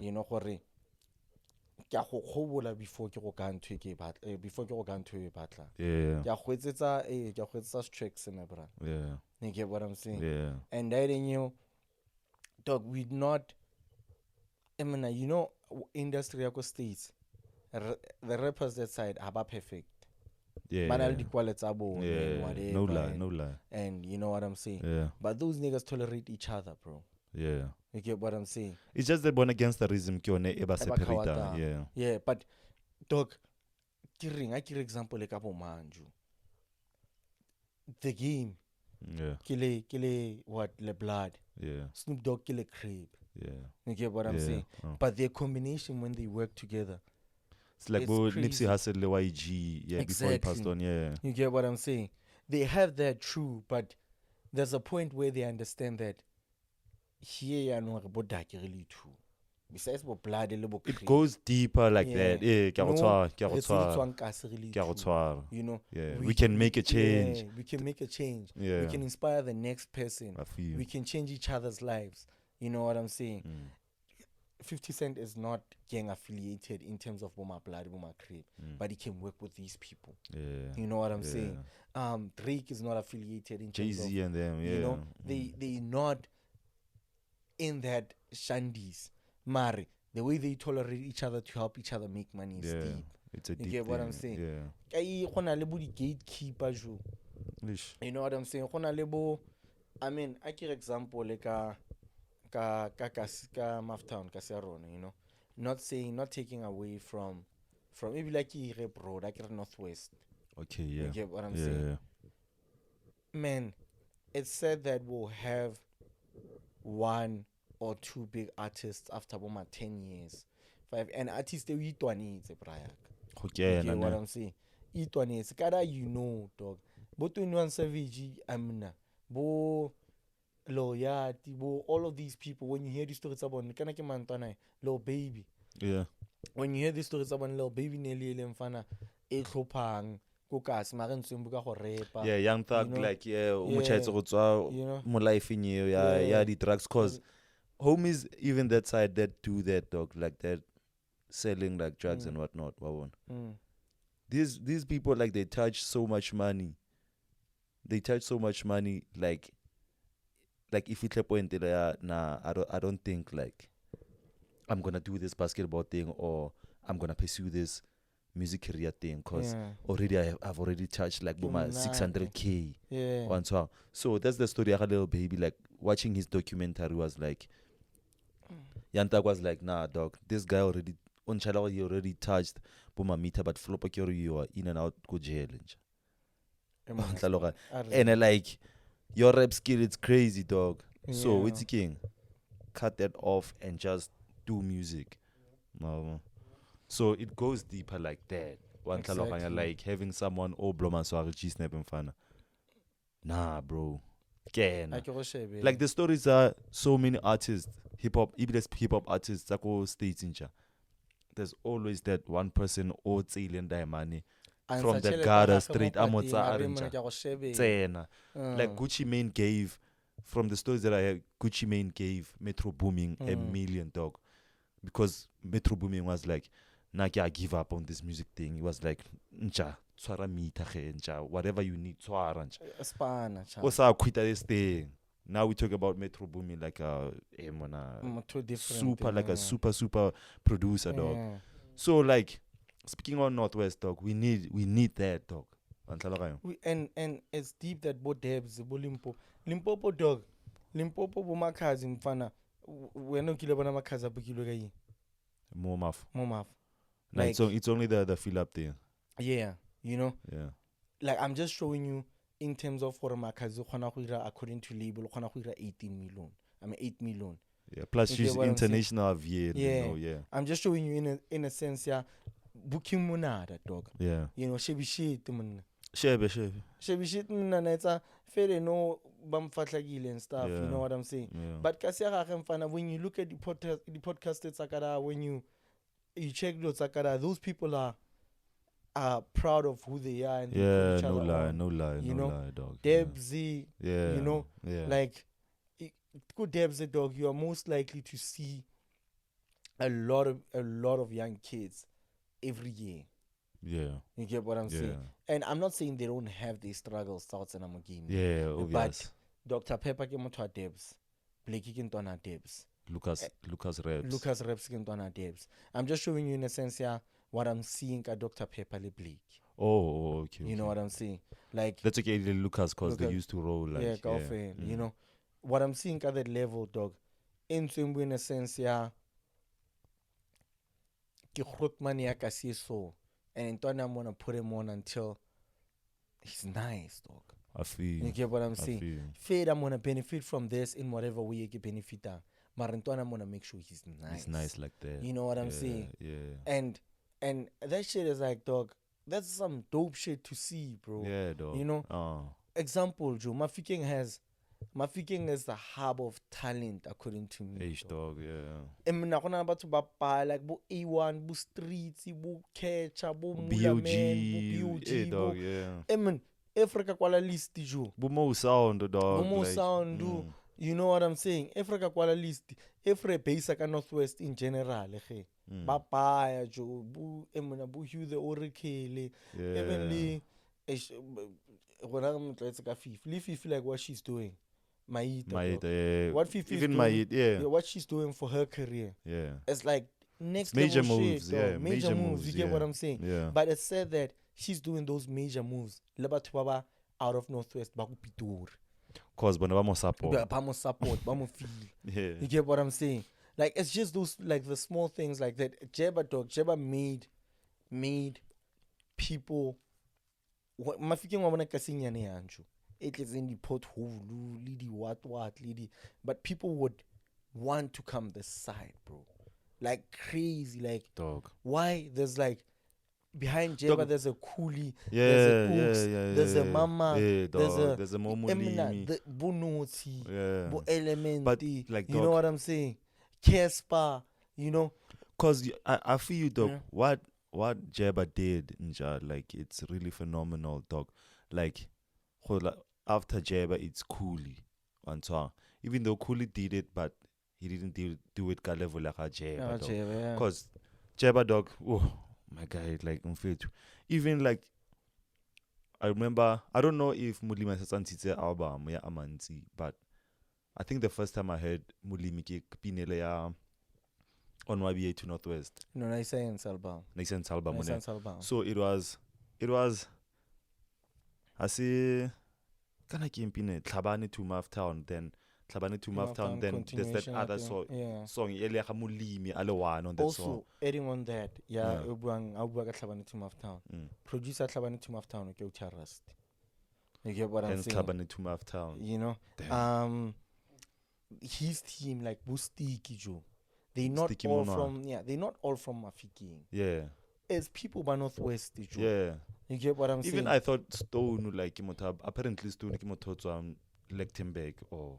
You know, gore ke go khobola before ke go ka ntwe ke batla before ke go ka ntwe batla. Ke go etsetsa tricks my brother. You get what I'm saying? And that in you, dog, we not. I mean, you know, industry ya go states. The rappers that side are perfect. Banal quality no lie. And you know what I'm saying? But those niggas tolerate each other, bro. You get what I'm saying? It's just the born against the rhythm separate. But dog, I give example like Abu Manju. The game. Kill what le blood. Snoop Dogg kill a Crib. You get what I'm saying? But their combination when they work together. It's like Nipsey Hussle, YG, before he passed on, You get what I'm saying? They have that true, but there's a point where they understand that here you know about that really true. Besides what blood, it goes deeper like that. You know, we can make a change. We can make a change. We can inspire the next person. We can change each other's lives. You know what I'm saying? 50 Cent is not gang affiliated in terms of Boma Blood, Boma Crib, but he can work with these people. You know what I'm saying? Drake is not affiliated in terms of Jay-Z and them. You know, they not in that shandies. Mari, the way they tolerate each other to help each other make money is deep. It's a deep You get what I'm saying? Gatekeeper. You know what I'm saying? I mean, I give example like Maftown, you know, not taking away from maybe like rap road, like Northwest. Okay, yeah. You get what I'm saying? Man, it's said that we'll have 1 or 2 big artists after about 10 years. 5 and artists they eat one is okay, you get what I'm saying? Eat one is kada you know, dog. But 21 Savage, Amna, Bo Loyalty, Bo all of these people, when you hear these stories about Kanaki Mantana, Lil Baby. Yeah. When you hear these stories about Lil Baby Nelly Lemfana, Eklopang, Kukas, Maran Sumbuka Horepa. Yeah, Young Thug, like, more life in you, the drugs, cause homies, even that side that do that, dog, like that, selling like drugs and whatnot. These people, like, they touch so much money. They touch so much money, like if you point it, nah, I don't think like I'm gonna do this basketball thing or I'm gonna pursue this music career thing, cause already I've already touched like my 600K. Yeah. So that's the story of a Little Baby. Like watching his documentary was like, Yantag was like, nah, dog, this guy already on channel he already touched Buma meter, but flop you are in and out go jail. And like your rap skill, it's crazy, dog. So it's king. Cut that off and just do music. So it goes deeper like that. Exactly. Like having someone blow G snap and fana. Nah, bro. Like the stories are so many artists, hip hop artists that go states in. There's always that one person or alien money from the gutter straight. Like Gucci Mane gave, from the stories that I heard, Gucci Mane gave Metro Booming $1 million, dog, because Metro Booming was like, Naki, I give up on this music thing. He was like, ncha, tswara mita ncha, whatever you need, tswara ncha. Osa quit this thing. Now we talk about Metro Booming like a super, like a super producer, dog. So like, speaking on Northwest, dog, we need that, dog. And it's deep that both Debs, Limpopo, dog, Limpopo, Bumakazi, Mfana, we're not killing Makaza Bukilo. More math. Like, so it's only the fill up there. Yeah, you know? Yeah. Like, I'm just showing you in terms of for Makazi, according to label, 18 million. I mean, 8 million. Yeah, plus she's international VA. Yeah. I'm just showing you in a sense, yeah, booking monada, dog. Yeah. You know, shebi shit, man. Shebi shit, man, it's a fair no bamfatlagile and stuff, you know what I'm saying? Yeah. But when you look at the podcast at Sakara, when you check those Sakara, those people are proud of who they are and no lie, dog. Debsy, yeah. You know, like good Debsy, dog, you are most likely to see a lot of young kids every year. Yeah. You get what I'm saying? And I'm not saying they don't have these struggles, thoughts, and I'm a game. Yeah, obvious. But Dr. Pepper came to Debs. Blakey came to Debs. Lucas Reps came to Debs. I'm just showing you in a sense here what I'm seeing at Dr. Pepper Blake. Oh, okay. You know what I'm saying? Like that's okay, Lucas, because they used to roll like you know. What I'm seeing at that level, dog, in a sense here, and I'm gonna put him on until he's nice, dog. I feel you get what I'm saying. Fade, I'm gonna benefit from this in whatever way you can benefit. But I'm gonna make sure he's nice. He's nice like that. You know what I'm saying? Yeah. And that shit is like, dog, that's some dope shit to see, bro. Yeah, dog. You know. Example, Joe. Mafikeng is the hub of talent, according to me. Dog, yeah. I'm not gonna about to like bo A1, bo streets, bo catcher, bo BOG, dog, yeah. Africa kwala list, Joe. Bo mo sound, dog. Bo mo sound, you know what I'm saying? Africa kwala list, every base like Northwest in general, Bapaya, Joe, bo Hugh the Oracle, evenly. When I'm like what she's doing. Maida, what Fifi even doing, what she's doing for her career. Yeah. It's like next major level moves, shit, major moves. You get what I'm saying? Yeah. But it said that she's doing those major moves. Out of Northwest, Bakupitur. cause ba support. Support, feel. Yeah. You get what I'm saying? Like it's just those like the small things like that. Jeba made people. Mafiking wa bona kasinyane yanju. It is in the pothole, lidi what, lidi. But people would want to come this side, bro. Like crazy, like dog. Why? There's like behind Jeba, there's a coolie, yeah, there's a oops, there's a mama, there's a momolimi, the bonoti, bo but elementi, like you know what I'm saying? Kespa, you know. Cause I feel you, dog. What Jeba did, Nja, like it's really phenomenal, dog. Like after Jeba, it's Coolie on song. Even though Coolie did it, but he didn't do it ka level like a Jeba, dog. Cause Jeba, dog, oh my God, like even like I remember, I don't know if Mulima Sasantitse album ya Amanzi, but I think the first time I heard Mulimi ke pinele ya on YBA to Northwest. No, Naisense album. So it was I say kana ke impine Tlhabane to Maftown, then Tlhabane to Maftown, then there's that other song ele ga Mulimi ale one on that also, song. Also adding on that, Tlhabane to Maftown. Producer Tlhabane to Maftown ke Utarust. You get what I'm saying? Tlhabane to Maftown. You know? Damn. His team like Bustiki Joe. They're not all from they're not all from Mafiking. Yeah. It's people by Northwest. Yeah. You get what I'm saying? Even I thought Stone like apparently Stone Lichtenberg or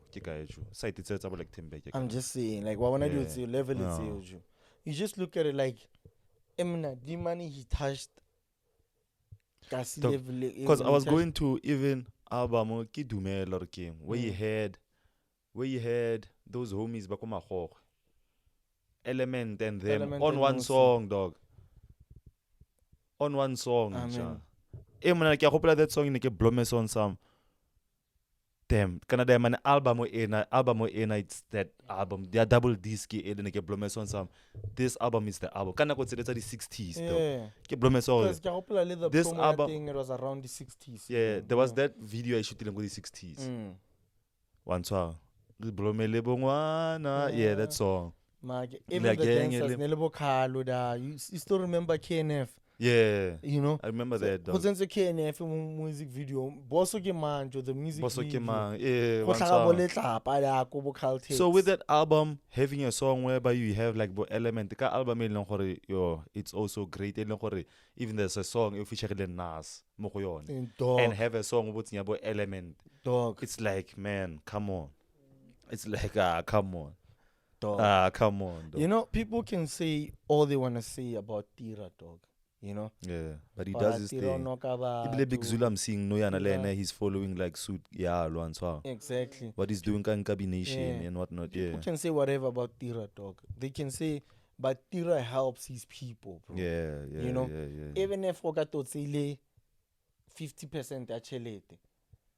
site it's about Lichtenberg. I'm just saying, like what when I do it's your level is you just look at it like the money he touched because I was going to even album Kidumelo King where you had those homies Bakoma Element and them on one song, dog. On one song. I hope that song in Blomes on some. Damn, Canada man album it's that album. They are double disc and Blomes on some. This album is the album. Can I consider the 60s though? Blomes on. This album it was around the 60s. Yeah, there was that video I shooting with the 60s. One song. Yeah, that song. Even the dancers, you still remember KNF? Yeah, you know, I remember that. Because in the KNF music video, the music video. So with that album, having a song whereby you have like element, the album it's also great. Even there's a song you feature Nas and have a song with element. Dog, it's like, man, come on. It's like come on. Dog. Come on, dog. You know, people can say all they want to say about Tira, dog. You know? Yeah, but he does his thing. Ibile Big Zulu, I'm seeing he's following like suit, exactly. What he's doing in combination and whatnot. Yeah. People can say whatever about Tira, dog. They can say, but Tira helps his people, bro. Yeah. You know? Yeah. Even if Okato say 50% actually.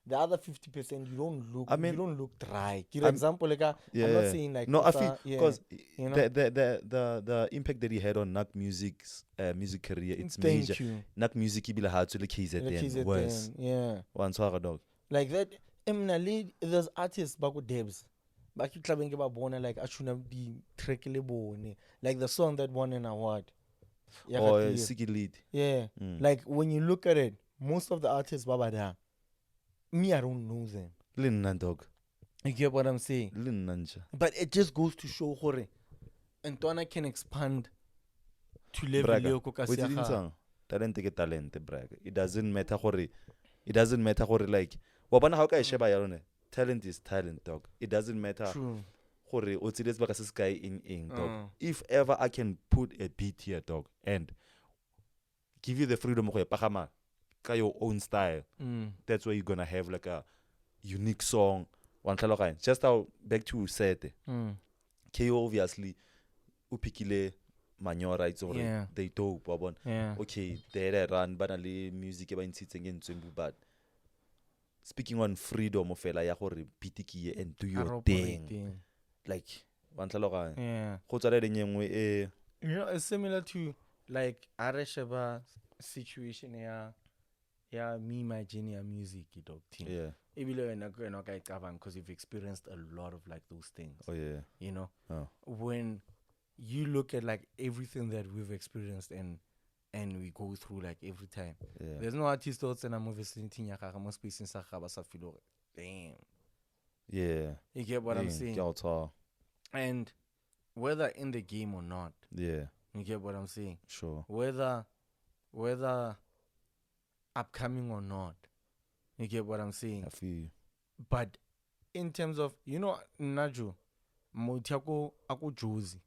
The other 50%, you don't look dry. Give example, like I'm not saying like no, I feel because the impact that he had on Nak Music's music career, it's major. Nak Music he hard to like KZN worse. Yeah. One swagger dog. Like that. There's artists back with Debs. Back you clubbing about Bona like Ashuna be trekkable. Like the song that won an award. Siki Lead. Yeah. Like when you look at it, most of the artists Baba there. Me, I don't know them. Linnan dog. You get what I'm saying? Linnanja. But it just goes to show Hore. Antoine can expand to level talent ke talent, braga. It doesn't matter Hore like wabana how ka sheba yarone. Talent is talent, dog. It doesn't matter. True. Hore otsi baka se sky in dog. If ever I can put a beat here, dog, and give you the freedom of pagama. Your own style. That's where you're gonna have like a unique song. Just how back to Sete. KO obviously upikile manure rights or they dope. Okay, they run banally music about sitting in but speaking on freedom of fela ya gore pitiki and do your thing. Like yeah. You know, it's similar to like Areshaba situation here. yeah, me, my genius music, dog team. Yeah. Because you've experienced a lot of like those things. Oh yeah. You know, Oh. when you look at like everything that we've experienced and we go through like every time. Yeah. There's no artist thoughts and I'm obviously most space in damn. Yeah. You get what I'm saying? And whether in the game or not. Yeah. You get what I'm saying? Sure. Whether upcoming or not. You get what I'm saying? I feel you. But in terms of, you know, Naju, Motiako ako Josie.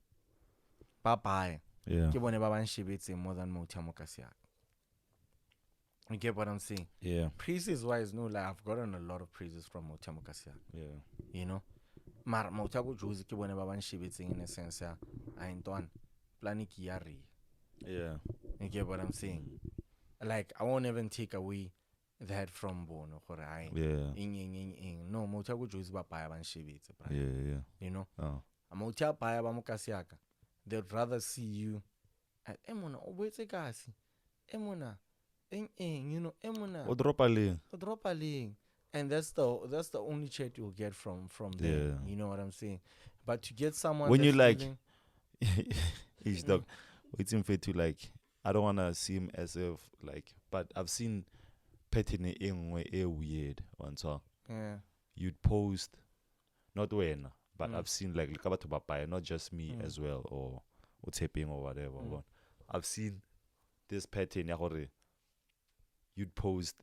Bye-bye. Yeah. Ke bone ba ban shebetse more than Motiamo Kasiak. You get what I'm saying? Yeah. Praises wise, no, like I've gotten a lot of praises from Motiamo Kasiak. Yeah. You know? Mar Motiako Josie ke bone ba ban shebetse in a sense ya Aintoan Planiki Yari. Yeah. You get what I'm saying? Like I won't even take away that from Bono or I. Yeah. No, Motiako Josie ba baya ban shebetse. Yeah. You know? Oh. Motia baya ba Mokasiaka. They'd rather see you at Emona or Wetekasi. Emona. You know, Emona. Odropaling. And that's the only chat you'll get from there. Yeah. You know what I'm saying? But to get someone when you like each dog, it's in fair to like I don't wanna seem as if like but I've seen petting in way weird one song. Yeah. You'd post not when but I've seen like not just me as well or taping or whatever. But I've seen this pattern you'd post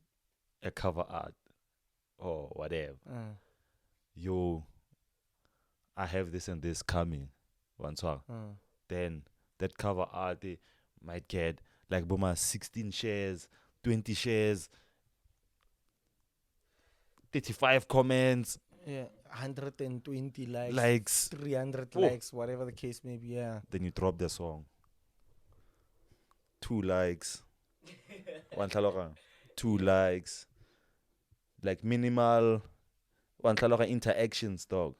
a cover art or whatever. Yo, I have this and this coming. One song. Then that cover art they might get like 16 shares, 20 shares, 35 comments. Yeah, 120 likes, 300 likes, whatever the case may be. Yeah. Then you drop the song. 2 likes. 2 likes. Like minimal. Interactions, dog.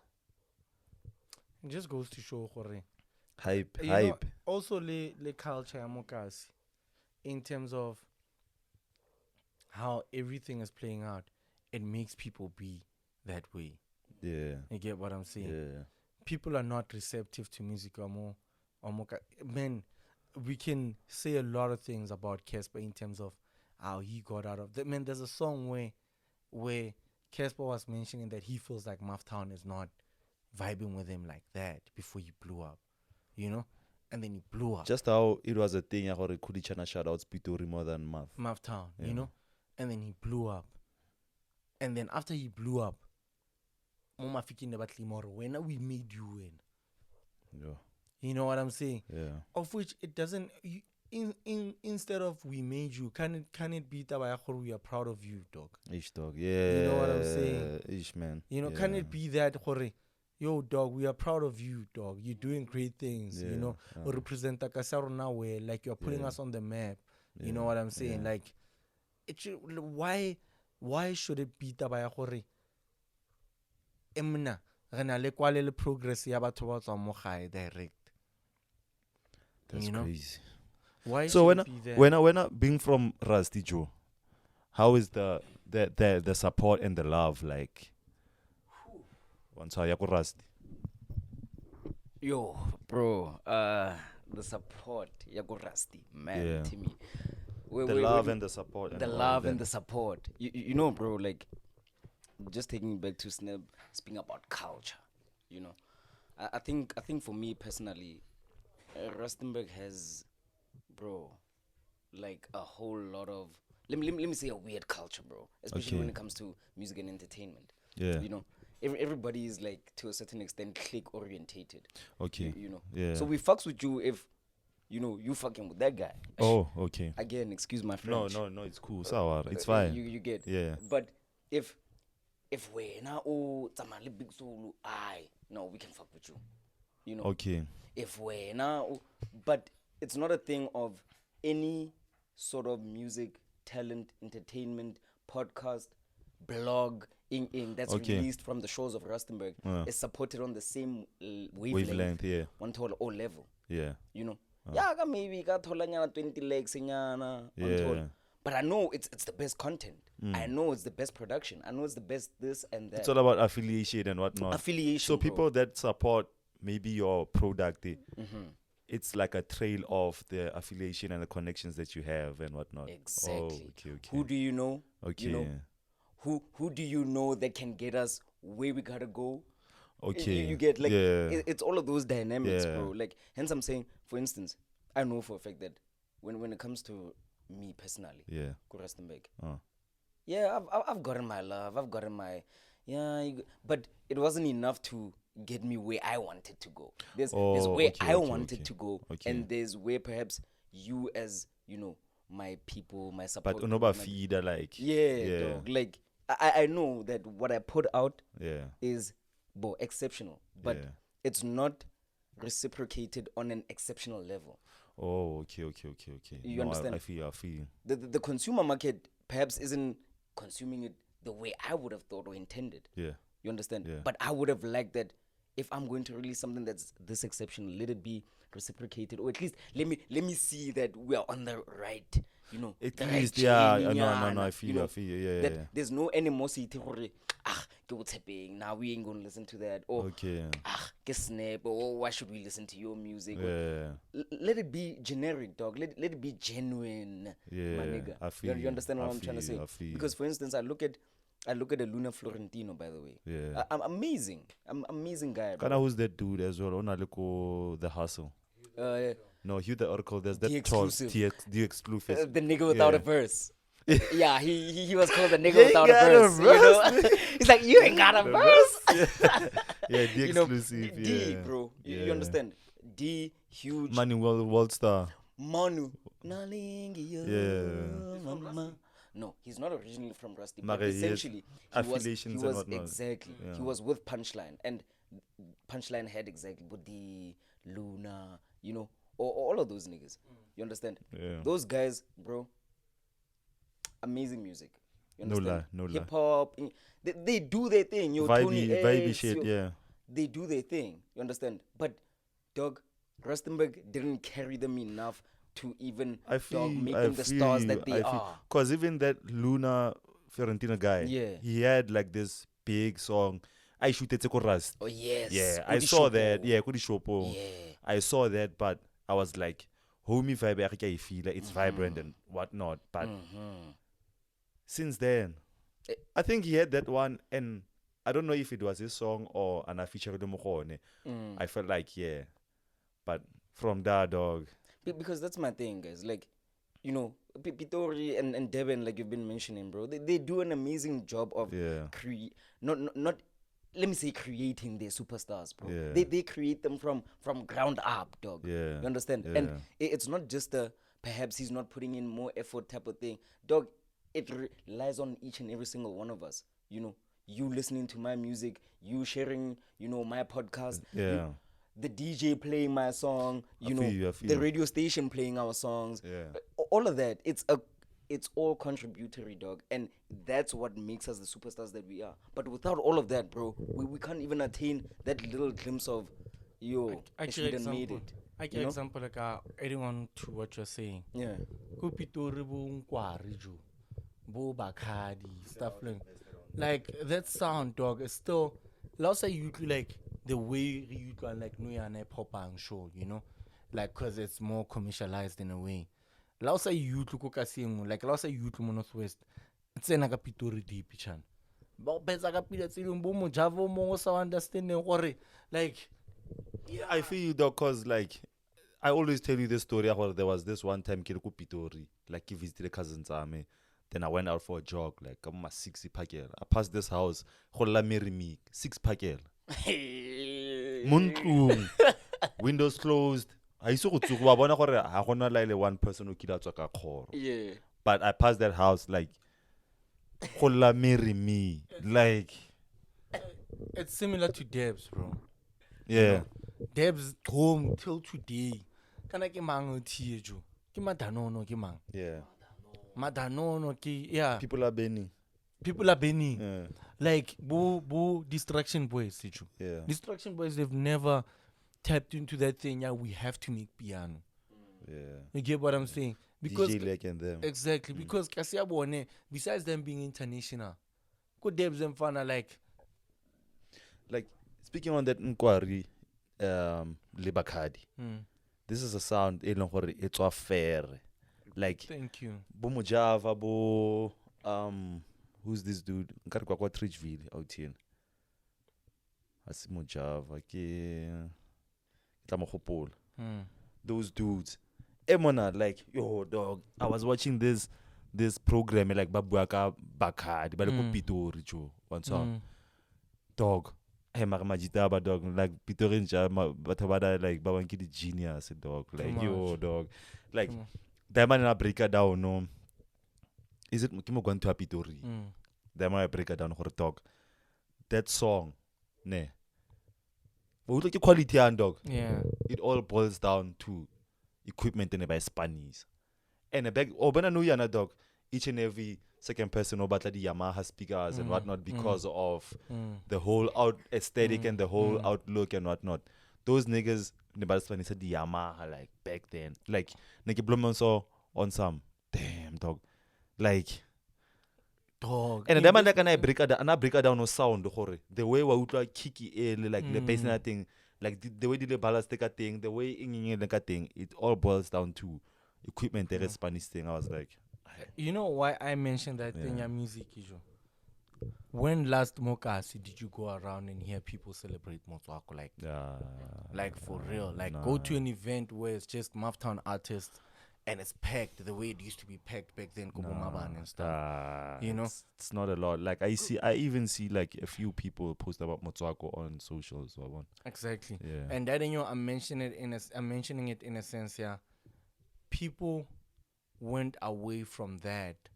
It just goes to show hype. Know, also le culture amokasi in terms of how everything is playing out. It makes people be that way. Yeah. You get what I'm saying? Yeah. People are not receptive to music or man, we can say a lot of things about Casper in terms of how he got out of that. Man, there's a song where Casper was mentioning that he feels like Mufftown is not vibing with him like that before he blew up. You know? And then he blew up. Just how it was a thing I could shout out Spitori more than Mufftown, you know? And then he blew up. And then after he blew up, when we made you win. Yeah. You know what I'm saying? Yeah. Of which it doesn't instead of we made you, can it be that we are proud of you, dog? Ish dog, yeah. You know what I'm saying? Ish man. You know, can it be that yo dog, we are proud of you, dog. You're doing great things, you know. Represent Takasaro now where like you're putting us on the map. You know what I'm saying? Like it should, why should it be tabaya gore emna rena le kwale le progress ya batho ba tswa mo gae direct? That's crazy. Why so should it be there? when I being from Rusty Joe, how is the support and the love like? Once I go Rusty. Yo, bro, the support ya go Rusty, man, Timmy. The love and the support. The love and the support. You know, bro, like, just taking it back to Sneb, speaking about culture, you know. I think for me personally, Rustenburg has, bro, like a whole lot of, let me say a weird culture, bro. Especially when it comes to music and entertainment. Yeah. You know, everybody is like, to a certain extent, click orientated. Okay. You know. Yeah. So we fucks with you if, you know, you fucking with that guy. Oh, okay. Again, excuse my French. No, it's cool. Sour. It's fine. You get. Yeah. But if we now tamale big solo, no, we can fuck with you. You know. Okay. If we now, but it's not a thing of any sort of music, talent, entertainment, podcast, blog, that's released from the shores of Rustenburg is supported on the same wavelength. Yeah. One total O level. Yeah. You know. Yeah, maybe got 20 legs in yana. Yeah. But I know it's the best content. I know it's the best production. I know it's the best this and that. It's all about affiliation and whatnot. Affiliation. So people that support maybe your product, it's like a trail of the affiliation and the connections that you have and whatnot. Exactly. Oh, okay. Who do you know? Okay. You know, who do you know that can get us where we gotta go? Okay. You get like it's all of those dynamics, bro. Like hence I'm saying, for instance, I know for a fact that when it comes to me personally, Rustenburg, I've gotten my love, I've gotten my but it wasn't enough to get me where I wanted to go. There's where I wanted to go, and there's where perhaps you as my people, my support. But unoba feeder like dog. Like I know that what I put out is exceptional, but it's not reciprocated on an exceptional level. Oh, okay. You understand? I feel. The consumer market perhaps isn't consuming it the way I would have thought or intended. Yeah. You understand? Yeah. But I would have liked that if I'm going to release something that's this exceptional, let it be reciprocated, or at least let me see that we are on the right, At the least, right no, I feel, that there's no animosity. Now we ain't gonna listen to that. Or get snap. Or why should we listen to your music? Let it be generic, dog. Let it be genuine, my nigga. I feel, you understand what I'm trying to say? Because for instance, I look at a Luna Florentino, by the way. Yeah. I'm amazing. I'm amazing guy. Kinda who's that dude as well? Onaliko the Hustle. No, Hugh the Oracle. There's that the exclusive. The nigga without a verse. Yeah, he was called the nigga without a verse. He's like, you ain't got a verse. The exclusive. D, bro. You understand? D, huge. Manu World Star. Manu. No, he's not originally from Rusty, but essentially he was exactly. Yeah. He was with Punchline, and Punchline had exactly Budi, Luna, all of those niggas. You understand? Yeah. Those guys, bro. Amazing music. You understand? No lie. Hip hop, they do their thing. Vibey shit, They do their thing. You understand? But dog, Rustenburg didn't carry them enough to even make them the stars that they are. Because even that Luna Fiorentina guy, he had like this big song. I shoot it Rust. Oh yes. Yeah, I saw that. Yeah, Kudi Shopo. Yeah. I saw that, but I was like, homie vibe, I feel like it's vibrant and whatnot. But since then, I think he had that one, and I don't know if it was his song or an feature with Mokone. I felt like but from that, dog. Because that's my thing, guys. Like, Pitori and Devin, like you've been mentioning, bro, they do an amazing job of not let me say creating their superstars, bro. Yeah. They create them from ground up, dog. Yeah. You understand? Yeah. And it's not just perhaps he's not putting in more effort type of thing, dog. It relies on each and every single one of us. You listening to my music, you sharing, my podcast. Yeah. The DJ playing my song, I feel the radio station playing our songs. Yeah. All of that. It's all contributory, dog. And that's what makes us the superstars that we are. But without all of that, bro, we can't even attain that little glimpse of, I Sweden made it. I give example like adding on to what you're saying. Yeah. Kupitori bo nkwari jo, bo bakadi, stuff like that sound, dog, is still, let's say you like the way you can like no pop and show, like because it's more commercialized in a way. Let's say you to cook like let's say you to Northwest, it's a Pitori deep chan. But better it's in Bomo Javo mo so understanding worry. Like I feel you though, cause like I always tell you this story where there was this one time Kirku Pitori, like he visited a cousin's army. Then I went out for a jog, like I'm a 60 pakel. I passed this house, Hola Merimi, 6 pakel. Muntlung, windows closed. I saw one person who killed a car. Yeah. But I passed that house like Hola Merimi, like it's similar to Debs, bro. Yeah. Debs home till today. Can I get mango tea? Kimadanono kimang. Yeah. Madanono ki yeah. People are Benny. Yeah. Like boo Distraction Boys, yeah. Distraction Boys, they've never tapped into that thing. Yeah, we have to make piano. Yeah. You get what I'm saying? Because DJ like and them. Exactly, because Kasiabone, besides them being international, good Debs and Fana like speaking on that inquiry, Libakadi. This is a sound it's a fair. Like thank you. Bo Mojava, Bo who's this dude? Nkarikwa Tridgeville out here. Asi Mojava ke Tlamahopol. Those dudes. Emona, like, yo dog, I was watching this program like Babuaka Bakadi, but Pitori Joe one song. Dog. Hey Majitaba dog, like Pitorin Jama, but like Bawanki the genius dog. Like yo dog. Like that man in break it down, no. Is it Kimo going to Pitori? That man break it down for dog. That song, ne. But look at quality and dog. Yeah. It all boils down to equipment and by Spanish. And a bag Obana Nuyana dog, each and every second person about the Yamaha speakers and whatnot because of the whole aesthetic and the whole outlook and whatnot. Those niggas Spanish said the Yamaha like back then. Like Niki Blumman saw on some damn dog. Like dog. And the man like I break it down no sound the way we would like kicky like the bass and thing. Like the way the ballastica thing, the way thing, it all boils down to equipment. The Spanish thing. I was like, you know why I mentioned that thing? Your music issue. When last Mokasi did you go around and hear people celebrate Motswako like for real? Like go to an event where it's just Maftown artists and it's packed the way it used to be packed back then, Kubumaban and stuff. You know, it's not a lot. Like I even see like a few people post about Motswako on socials. So exactly. Yeah. And that I'm mentioning it in a sense. Yeah, people went away from that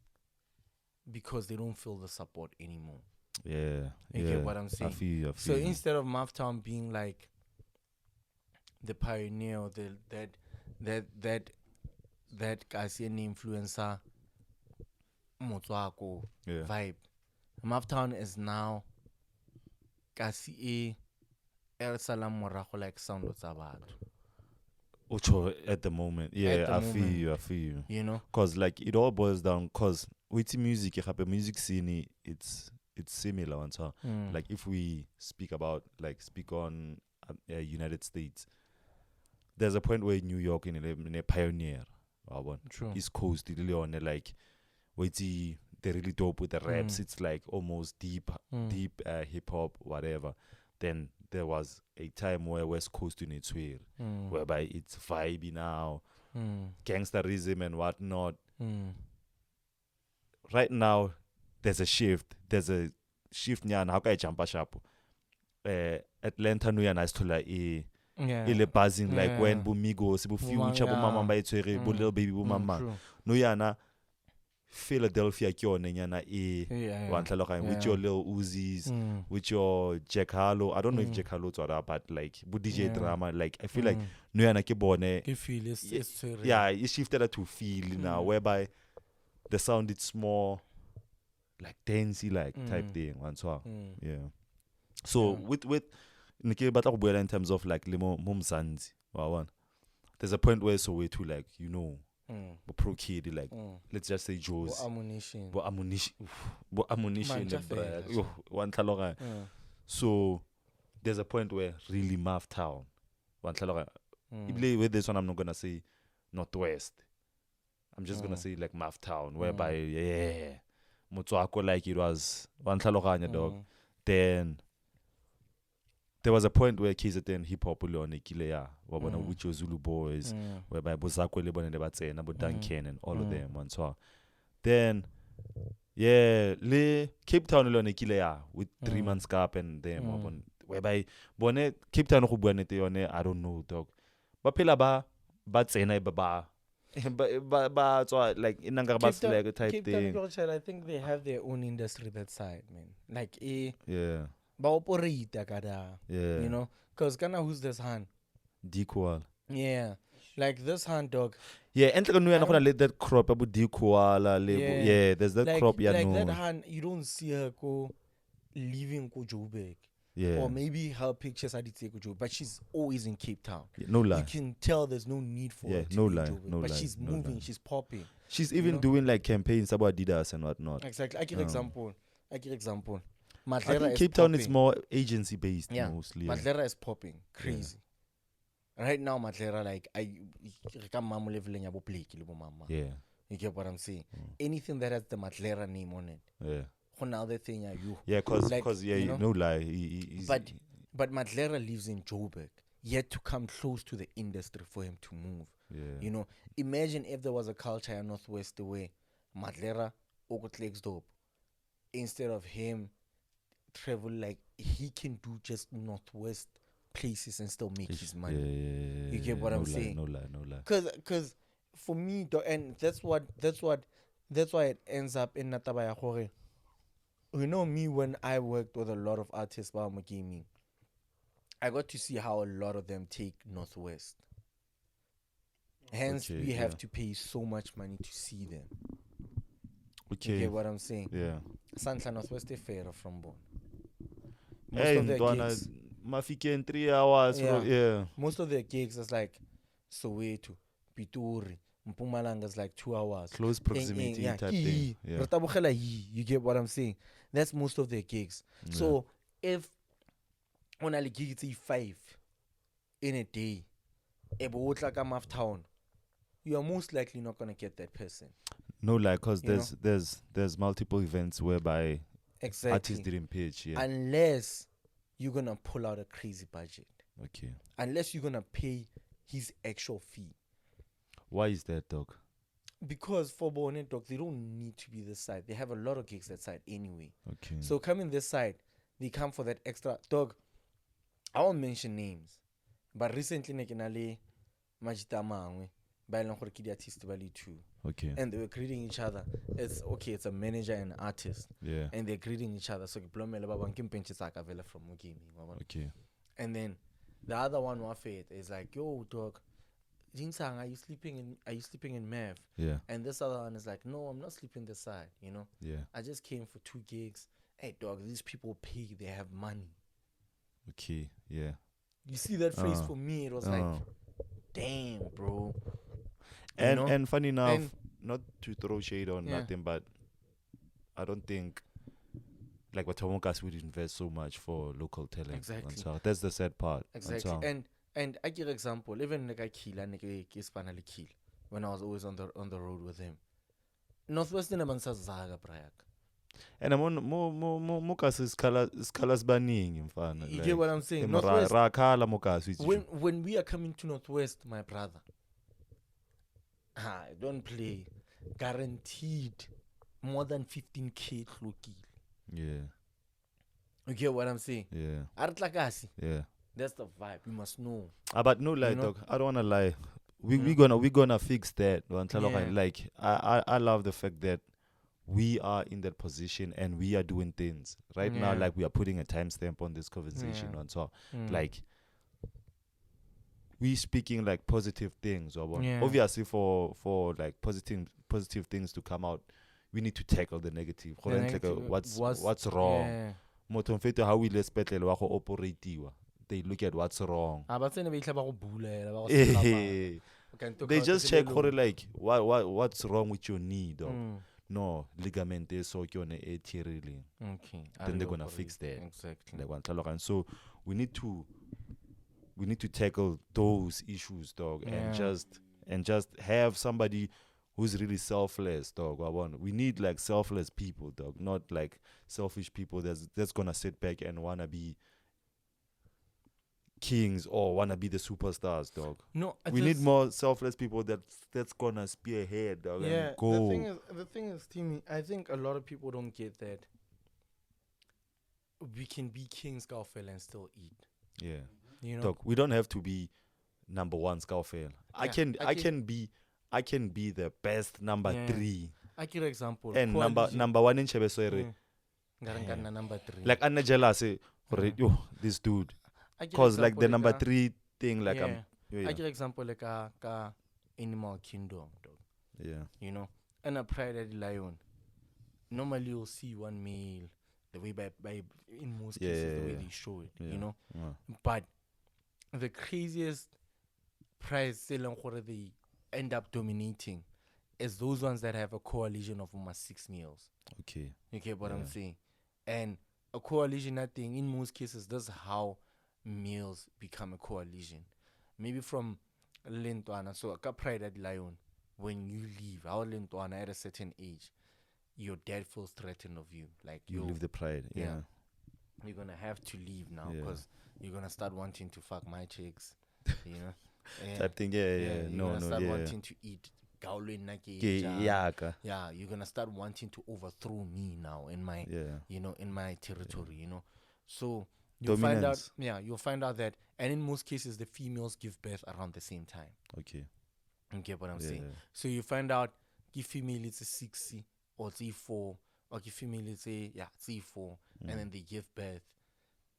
because they don't feel the support anymore. Yeah. You get what I'm saying? I feel so instead of Maftown being like the pioneer, that Ghanaian influencer Motswako vibe, Maftown is now Kasi El Salam Morago like sound of Zabat. Ocho at the moment. Yeah, I feel you. You know? Cause like it all boils down cause with music scene it's similar and so like if we speak on United States, there's a point where New York in a pioneer. True. East Coast really on like they're really dope with the raps. It's like almost deep hip hop, whatever. Then there was a time where West Coast in its way, whereby it's vibey now, gangsterism and whatnot. Right now, there's a shift. Nyan. How can I jump a shop? Atlanta no yana istola ile buzzing like when Bumigos, Bu Future, Bu Mama by Tsere, Bu Little Baby, Bu Mama. No yana Philadelphia kyo nyana with your Lil Uzis, with your Jack Harlow. I don't know if Jack Harlow to other, but like Bu DJ drama. Like I feel like no yana kibone. It shifted to feel now, whereby the sound it's more like dancey like type thing. So with Niki Bata in terms of like limo mumsanzi, there's a point where so we too like pro kid like let's just say Joe's ammunition one taloga. So there's a point where really Maftown one taloga. With this one I'm not gonna say Northwest. I'm just gonna say like Maftown, whereby Motswako like it was one taloga dog. Then there was a point where KZN hip hop on Kilea, which was Zulu Boys, whereby Bozako Lebon and Debatse, Nabu Duncan and all of them and so on. Then Cape Town on Kilea with 3 months gap and them whereby Bonnet Cape Town Hubanete I don't know dog. But Pilaba Batsena Baba but so like in Nangabas type thing. I think they have their own industry that side, man. Like you know, because who's this hand? Dikoal. Yeah, like this hand dog. Yeah, and like I'm gonna let that crop about Dikoala label. Yeah, there's that crop. Like that hand, you don't see her go leaving go Joburg. Yeah. Or maybe her pictures are Joburg, but she's always in Cape Town. Yeah, no lie. You can tell there's no need for her to be in Joburg, but she's moving, she's popping. She's even doing like campaigns about Adidas and whatnot. Exactly. I give example. I think Cape Town is more agency based mostly. Madlera is popping. Crazy. Right now, Madlera, like, yeah. You get what I'm saying? Anything that has the Madlera name on it. Yeah. Another thing are you. Yeah, cause no lie. But Madlera lives in Joburg. Yet to come close to the industry for him to move. Yeah. You know, imagine if there was a culture in Northwest the way Madlera Okotlex dope. Instead of him travel, like, he can do just Northwest places and still make his money. You get what I'm saying? No lie. Cause for me, and that's why it ends up in Natabaya Hore. You know me, when I worked with a lot of artists while I'm gaming, I got to see how a lot of them take Northwest. Hence, we have to pay so much money to see them. Okay. You get what I'm saying? Yeah. Santa Northwest is fair from Bon. Most of their gigs, Mafike in 3 hours. Yeah. Most of their gigs is like Soweto, Pituri, Mpumalanga is like 2 hours. Close proximity type thing. Yeah. You get what I'm saying? That's most of their gigs. Yeah. So if on a gig it's 5 in a day, town, you are most likely not gonna get that person. No, like, cause there's multiple events whereby artists didn't pitch. Yeah. Unless you're gonna pull out a crazy budget. Okay. Unless you're gonna pay his actual fee. Why is that, dog? Because for Bonnet, dog, they don't need to be this side. They have a lot of gigs that side anyway. Okay. So coming this side, they come for that extra. Dog, I won't mention names, but recently Nekinale Majita Mangwe by Lankhorkidi artist Bali too. Okay. And they were greeting each other. It's a manager and an artist. Yeah. And they're greeting each other. So from Mugimi. Okay. And then the other one is like, yo, dog, Jinsang, are you sleeping in Mav? Yeah. And this other one is like, no, I'm not sleeping this side, you know? Yeah. I just came for 2 gigs. Hey, dog, these people pay, they have money. Okay, yeah. You see that phrase for me, it was like, damn, bro. And funny enough, not to throw shade on nothing, but I don't think like Watamokas would invest so much for local talent. Exactly. So that's the sad part. Exactly. And I give example, even like when I was always on the road with him. Northwestern Zaga Prayak. And I'm on Mokas is colors banning. You get what I'm saying? When we are coming to Northwest, my brother, don't play. Guaranteed more than 15K Kloki. Yeah. You get what I'm saying? Yeah. Yeah. That's the vibe. You must know. But no lie, dog. I don't wanna lie. We're gonna fix that. Like I love the fact that we are in that position and we are doing things right now. Like we are putting a timestamp on this conversation on top. Like we speaking like positive things. Obviously, for like positive things to come out, we need to tackle the negative. What's wrong? How we operate. They look at what's wrong. They just check like what's wrong with your knee, dog. No, ligament is so you're okay. Then they're gonna fix that. Exactly. And so we need to tackle those issues, dog, and just have somebody who's really selfless, dog. We need like selfless people, dog, not like selfish people that's gonna sit back and wanna be kings or wanna be the superstars, dog. No, we need more selfless people that's gonna spearhead, dog, and go. The thing is, Timmy, I think a lot of people don't get that we can be kings, Scoutfell, and still eat. Yeah. You know? Dog, we don't have to be number 1 Scoutfell. I can be the best number 3. I give example. And number 1 in Chebeswere. Number 3. Like Anna jealous, this dude. Cause like the number 3 thing, like I give example like a Animal Kingdom, dog. Yeah. You know, and a Pride of the Lion. Normally you'll see one male, the way by in most cases the way they show it, you know. But the craziest prize selling they end up dominating is those ones that have a coalition of almost 6 males. Okay. You get what I'm saying? And a coalition, I think, in most cases, that's how males become a coalition. Maybe from Lentwana, so a pride at Lion, when you leave, our Lentwana at a certain age, your dad feels threatened of you. Like you leave the pride. Yeah. You're going to have to leave now because you're going to start wanting to fuck my chicks, you know? Type thing, You're going to start wanting to eat. Yeah, you're gonna start wanting to overthrow me now in my in my territory, you know. So you'll find out that, and in most cases the females give birth around the same time. Okay. You get what I'm saying? So you find out give female it's a 60 or it's E4, or give female it's a it's E4, and then they give birth.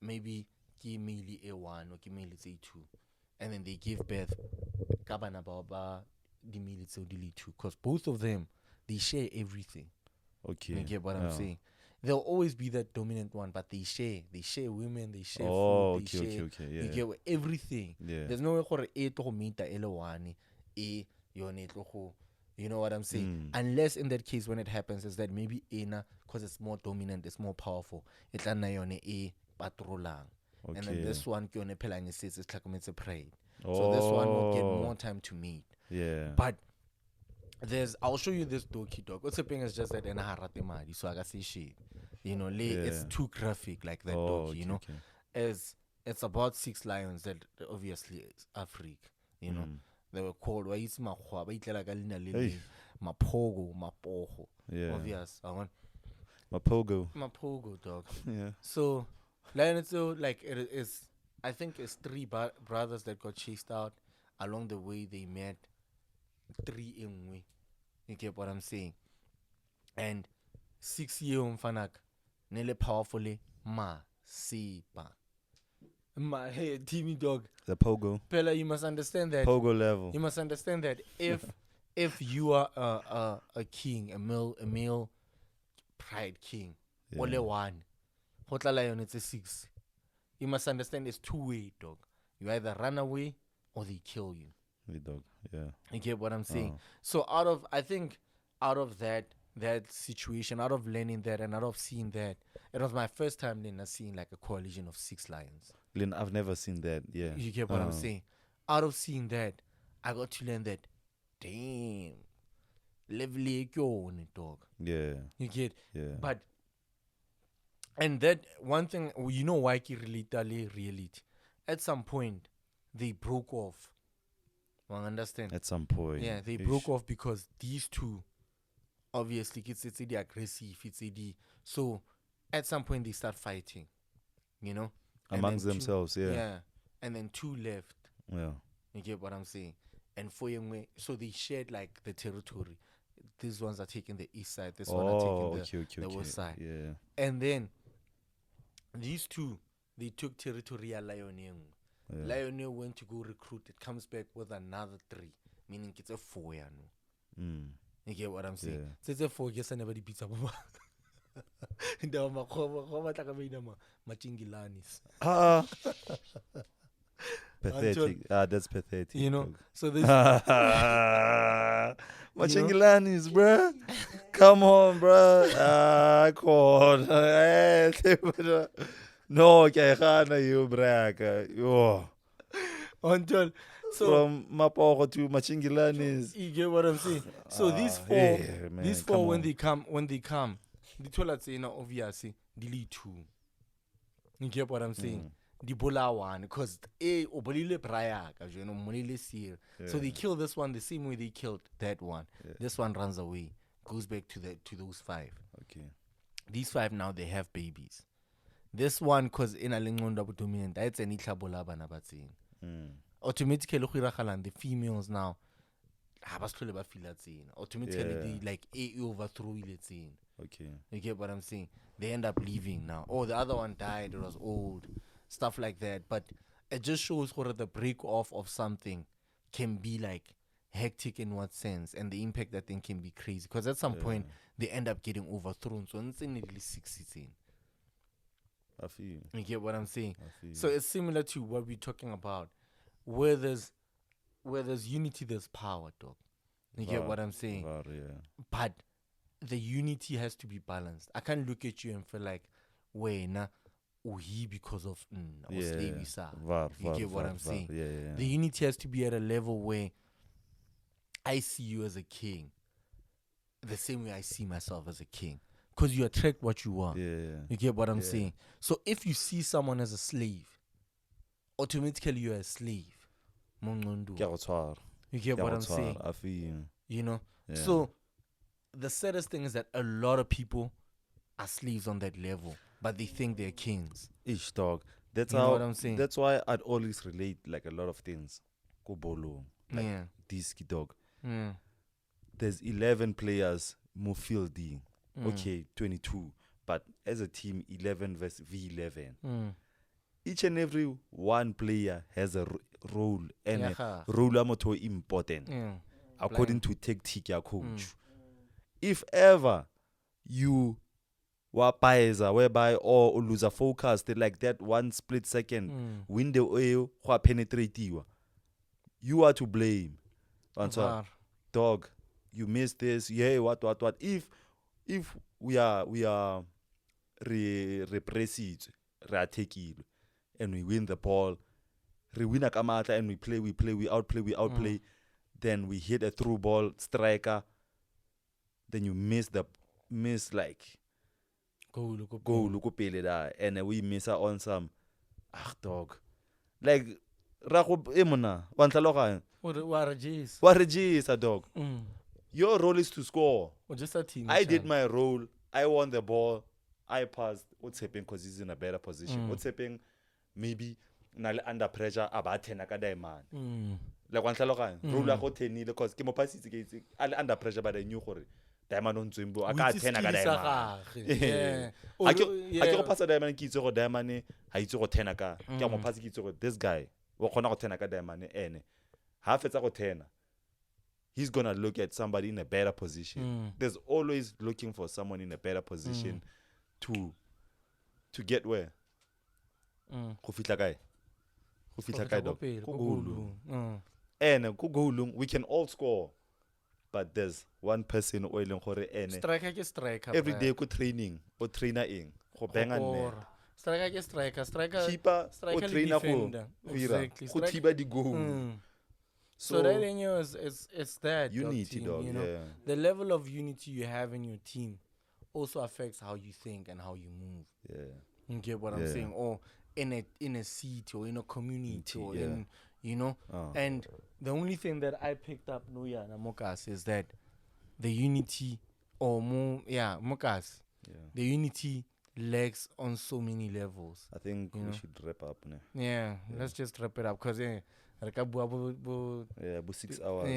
Maybe give male A1 or give male it's A2, and then they give birth. Kabana baba the military delete too, because both of them they share everything. Okay. You get what I'm saying? There'll always be that dominant one, but they share women, they share food, they share yeah. You get everything. There's no way for a to meet the L1 you know what I'm saying? Unless in that case when it happens is that maybe Ena, because it's more dominant, it's more powerful, it's a patrolang. And then this one it's like it's a pride. So this one will get more time to meet. Yeah. But I'll show you this doki dog. What's happening is just that in Haratemadi, so I can see shit. You know, it's too graphic like that dog, you know. It's about 6 lions that obviously is Africa, you know. They were called Mapogo, Mapogo. Yeah. Obvious. Mapogo, dog. Yeah. So lions, so like it is, I think it's 3 brothers that got chased out. Along the way they met 3 in way. You get what I'm saying? And 6 year fanak nele powerfully sipa. Hey, Timmy dog. The pogo. Pella, you must understand that. Pogo level. You must understand that if you are a king, a male pride king, only one. Hotla lion it's a 6. You must understand it's 2-way, dog. You either run away or they kill you. Dog. Yeah. You get what I'm saying? So out of that situation, out of learning that and out of seeing that, it was my first time then seeing like a coalition of 6 lions. Lynn, I've never seen that. Yeah. You get what I'm saying? Out of seeing that, I got to learn that, damn, lively dog. Yeah. You get? Yeah. But, and that one thing, you know why reality. At some point, they broke off. I understand. At some point. Yeah, they broke off because these two, obviously, it's the aggressive, so at some point they start fighting, you know? Amongst themselves, Yeah. And then 2 left. Yeah. You get what I'm saying? And 4 young so they shared like the territory. These ones are taking the east side, this one are taking the west side. Yeah. And then these 2, they took territorial Lion. Lionel went to go recruit. It comes back with another 3, meaning it's a 4. You get what I'm saying? So it's a 4. Guess I never beats up. Pathetic. That's pathetic. You know, so this Machingilanis, bruh. Come on, bruh. God. No, you braka. Yo. Until from Mapogo to Machingilanis. You get what I'm saying? So these 4, these 4 when they come, the toilets obviously delete 2. You get what I'm saying? The bola one, because obolile brayaka, you know, monile sir. So they kill this one the same way they killed that one. This one runs away, goes back to those 5. Okay. These 5 now they have babies. This one, because in a lingonda dominant, that's an iklabola banabatin. Automatically, the females now automatically they like overthrow it. Okay. You get what I'm saying? They end up leaving now. Oh, the other one died, it was old. Stuff like that. But it just shows what the break off of something can be like hectic in what sense, and the impact that thing can be crazy. Because at some point they end up getting overthrown. So it's nearly 16. I feel. You get what I'm saying? So it's similar to what we're talking about. Where there's unity, there's power, dog. You get what I'm saying? But the unity has to be balanced. I can't look at you and feel like, wait, nah, he because of you get what I'm saying? The unity has to be at a level where I see you as a king, the same way I see myself as a king. Because you attract what you want. You get what I'm saying? So if you see someone as a slave, automatically you're a slave. You get what I'm saying? I feel. You know? So the saddest thing is that a lot of people are slaves on that level, but they think they're kings. Ish, dog. That's you know what I'm saying? That's why I'd always relate like a lot of things. Kobolo. Like Diski, dog. There's 11 players, Mufildi. Okay, 22. But as a team, 11 versus V11. Each and every one player has a role, and a role amoto important according to tactic ya coach. If ever you were biased, whereby or lose a focus, like that 1 split second window oil penetrate you are to blame. Answer, dog, you missed this. Yeah, what? If we are repressed, and we win the ball, we win a kamata and we outplay, then we hit a through ball striker, then you miss like goal and we miss out on some dog. Like Rago Emona, what a dog. Your role is to score. Or just a team. I did my role. I won the ball. I passed. What's happening? Because he's in a better position. What's happening? Maybe under pressure. Abatena kada man. Like one thalokan. Role ako teni because kimo passes under pressure, but I knew hore. Diamond on Zimbo. I can't tena kada man. Yeah. I can't pass a diamond. Kids or diamond. I used to tena ka. Kamo pass kids or this guy. Wakona tena ka diamond. Ene. Half it's a tena. He's going to look at somebody in a better position. There's always looking for someone in a better position to get where? And we can all score. But there's one person striker every day ko training or trainer in. Striker keeper or trainer exactly. The goal. So that in you it's that unity, team, dog. You know? The level of unity you have in your team also affects how you think and how you move. You get what I'm saying? Or in a city or in a community or in And the only thing that I picked up Mokas is that the unity Mokas. The unity lacks on so many levels. I think we should wrap up. Let's just wrap it up because 6 hours.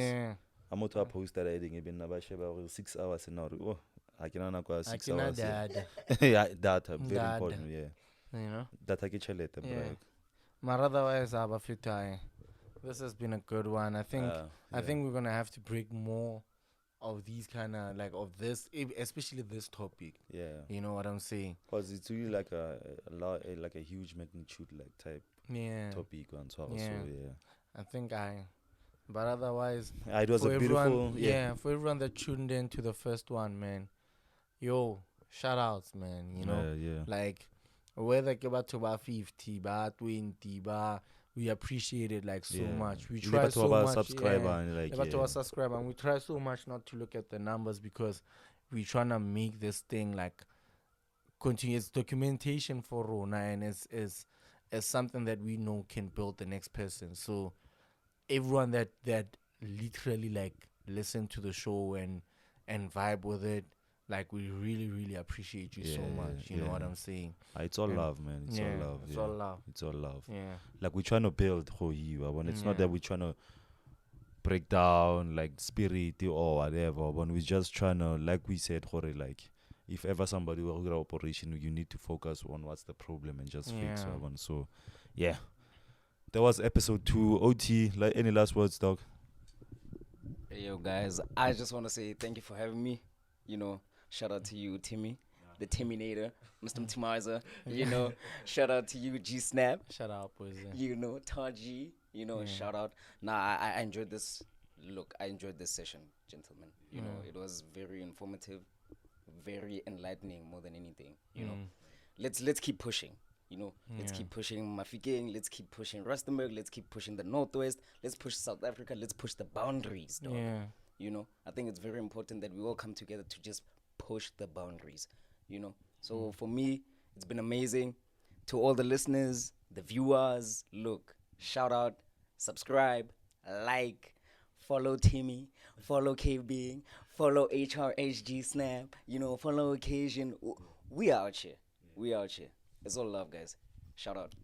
I'm to post that even 6 hours in order. I can 6 hours. Data very important. You know. Data get later, bro. But otherwise, this has been a good one. I think we're gonna have to break more of these kind of of this, especially this topic. You know what I'm saying? Because it's really like a huge magnitude type topic and so I think but otherwise it was a beautiful for everyone that tuned in to the first one, man, shout outs, man, you know, whether ke batho ba 50 ba 20 ba, we appreciate it so much. We try so much subscriber and we try so much not to look at the numbers because we're trying to make this thing continuous documentation for Rona, and is something that we know can build the next person. So everyone that literally listen to the show and vibe with it, we really, really appreciate you so much. You know what I'm saying? It's all love, man. It's all love. It's all love. It's all love. Yeah. We're trying to build who you are. It's not that we're trying to break down spirit or whatever. But we're just trying to, like we said, if ever somebody will get an operation, you need to focus on what's the problem and just fix one. So, that was episode 2. OT, any last words, dog? Hey, yo, guys, I just want to say thank you for having me. You know, shout out to you, Timmy. the Timinator, Mr. Mtimaza. You know, shout out to you, G Snap. Shout out, boys. You know, Taji. You know, shout out. Nah, I enjoyed this. Look, I enjoyed this session, gentlemen. You know, it was very informative, very enlightening more than anything. You know, let's keep pushing. You know, let's keep pushing Mafikeng. Let's keep pushing Rustenburg. Let's keep pushing the Northwest. Let's push South Africa. Let's push the boundaries, dog. Yeah. You know, I think it's very important that we all come together to just push the boundaries. You know, so for me, it's been amazing. To all the listeners, the viewers, look, shout out, subscribe, like, follow Timmy, follow KB, follow HRHG Snap, you know, follow Okasion. We out here. We out here. It's all love, guys. Shout out.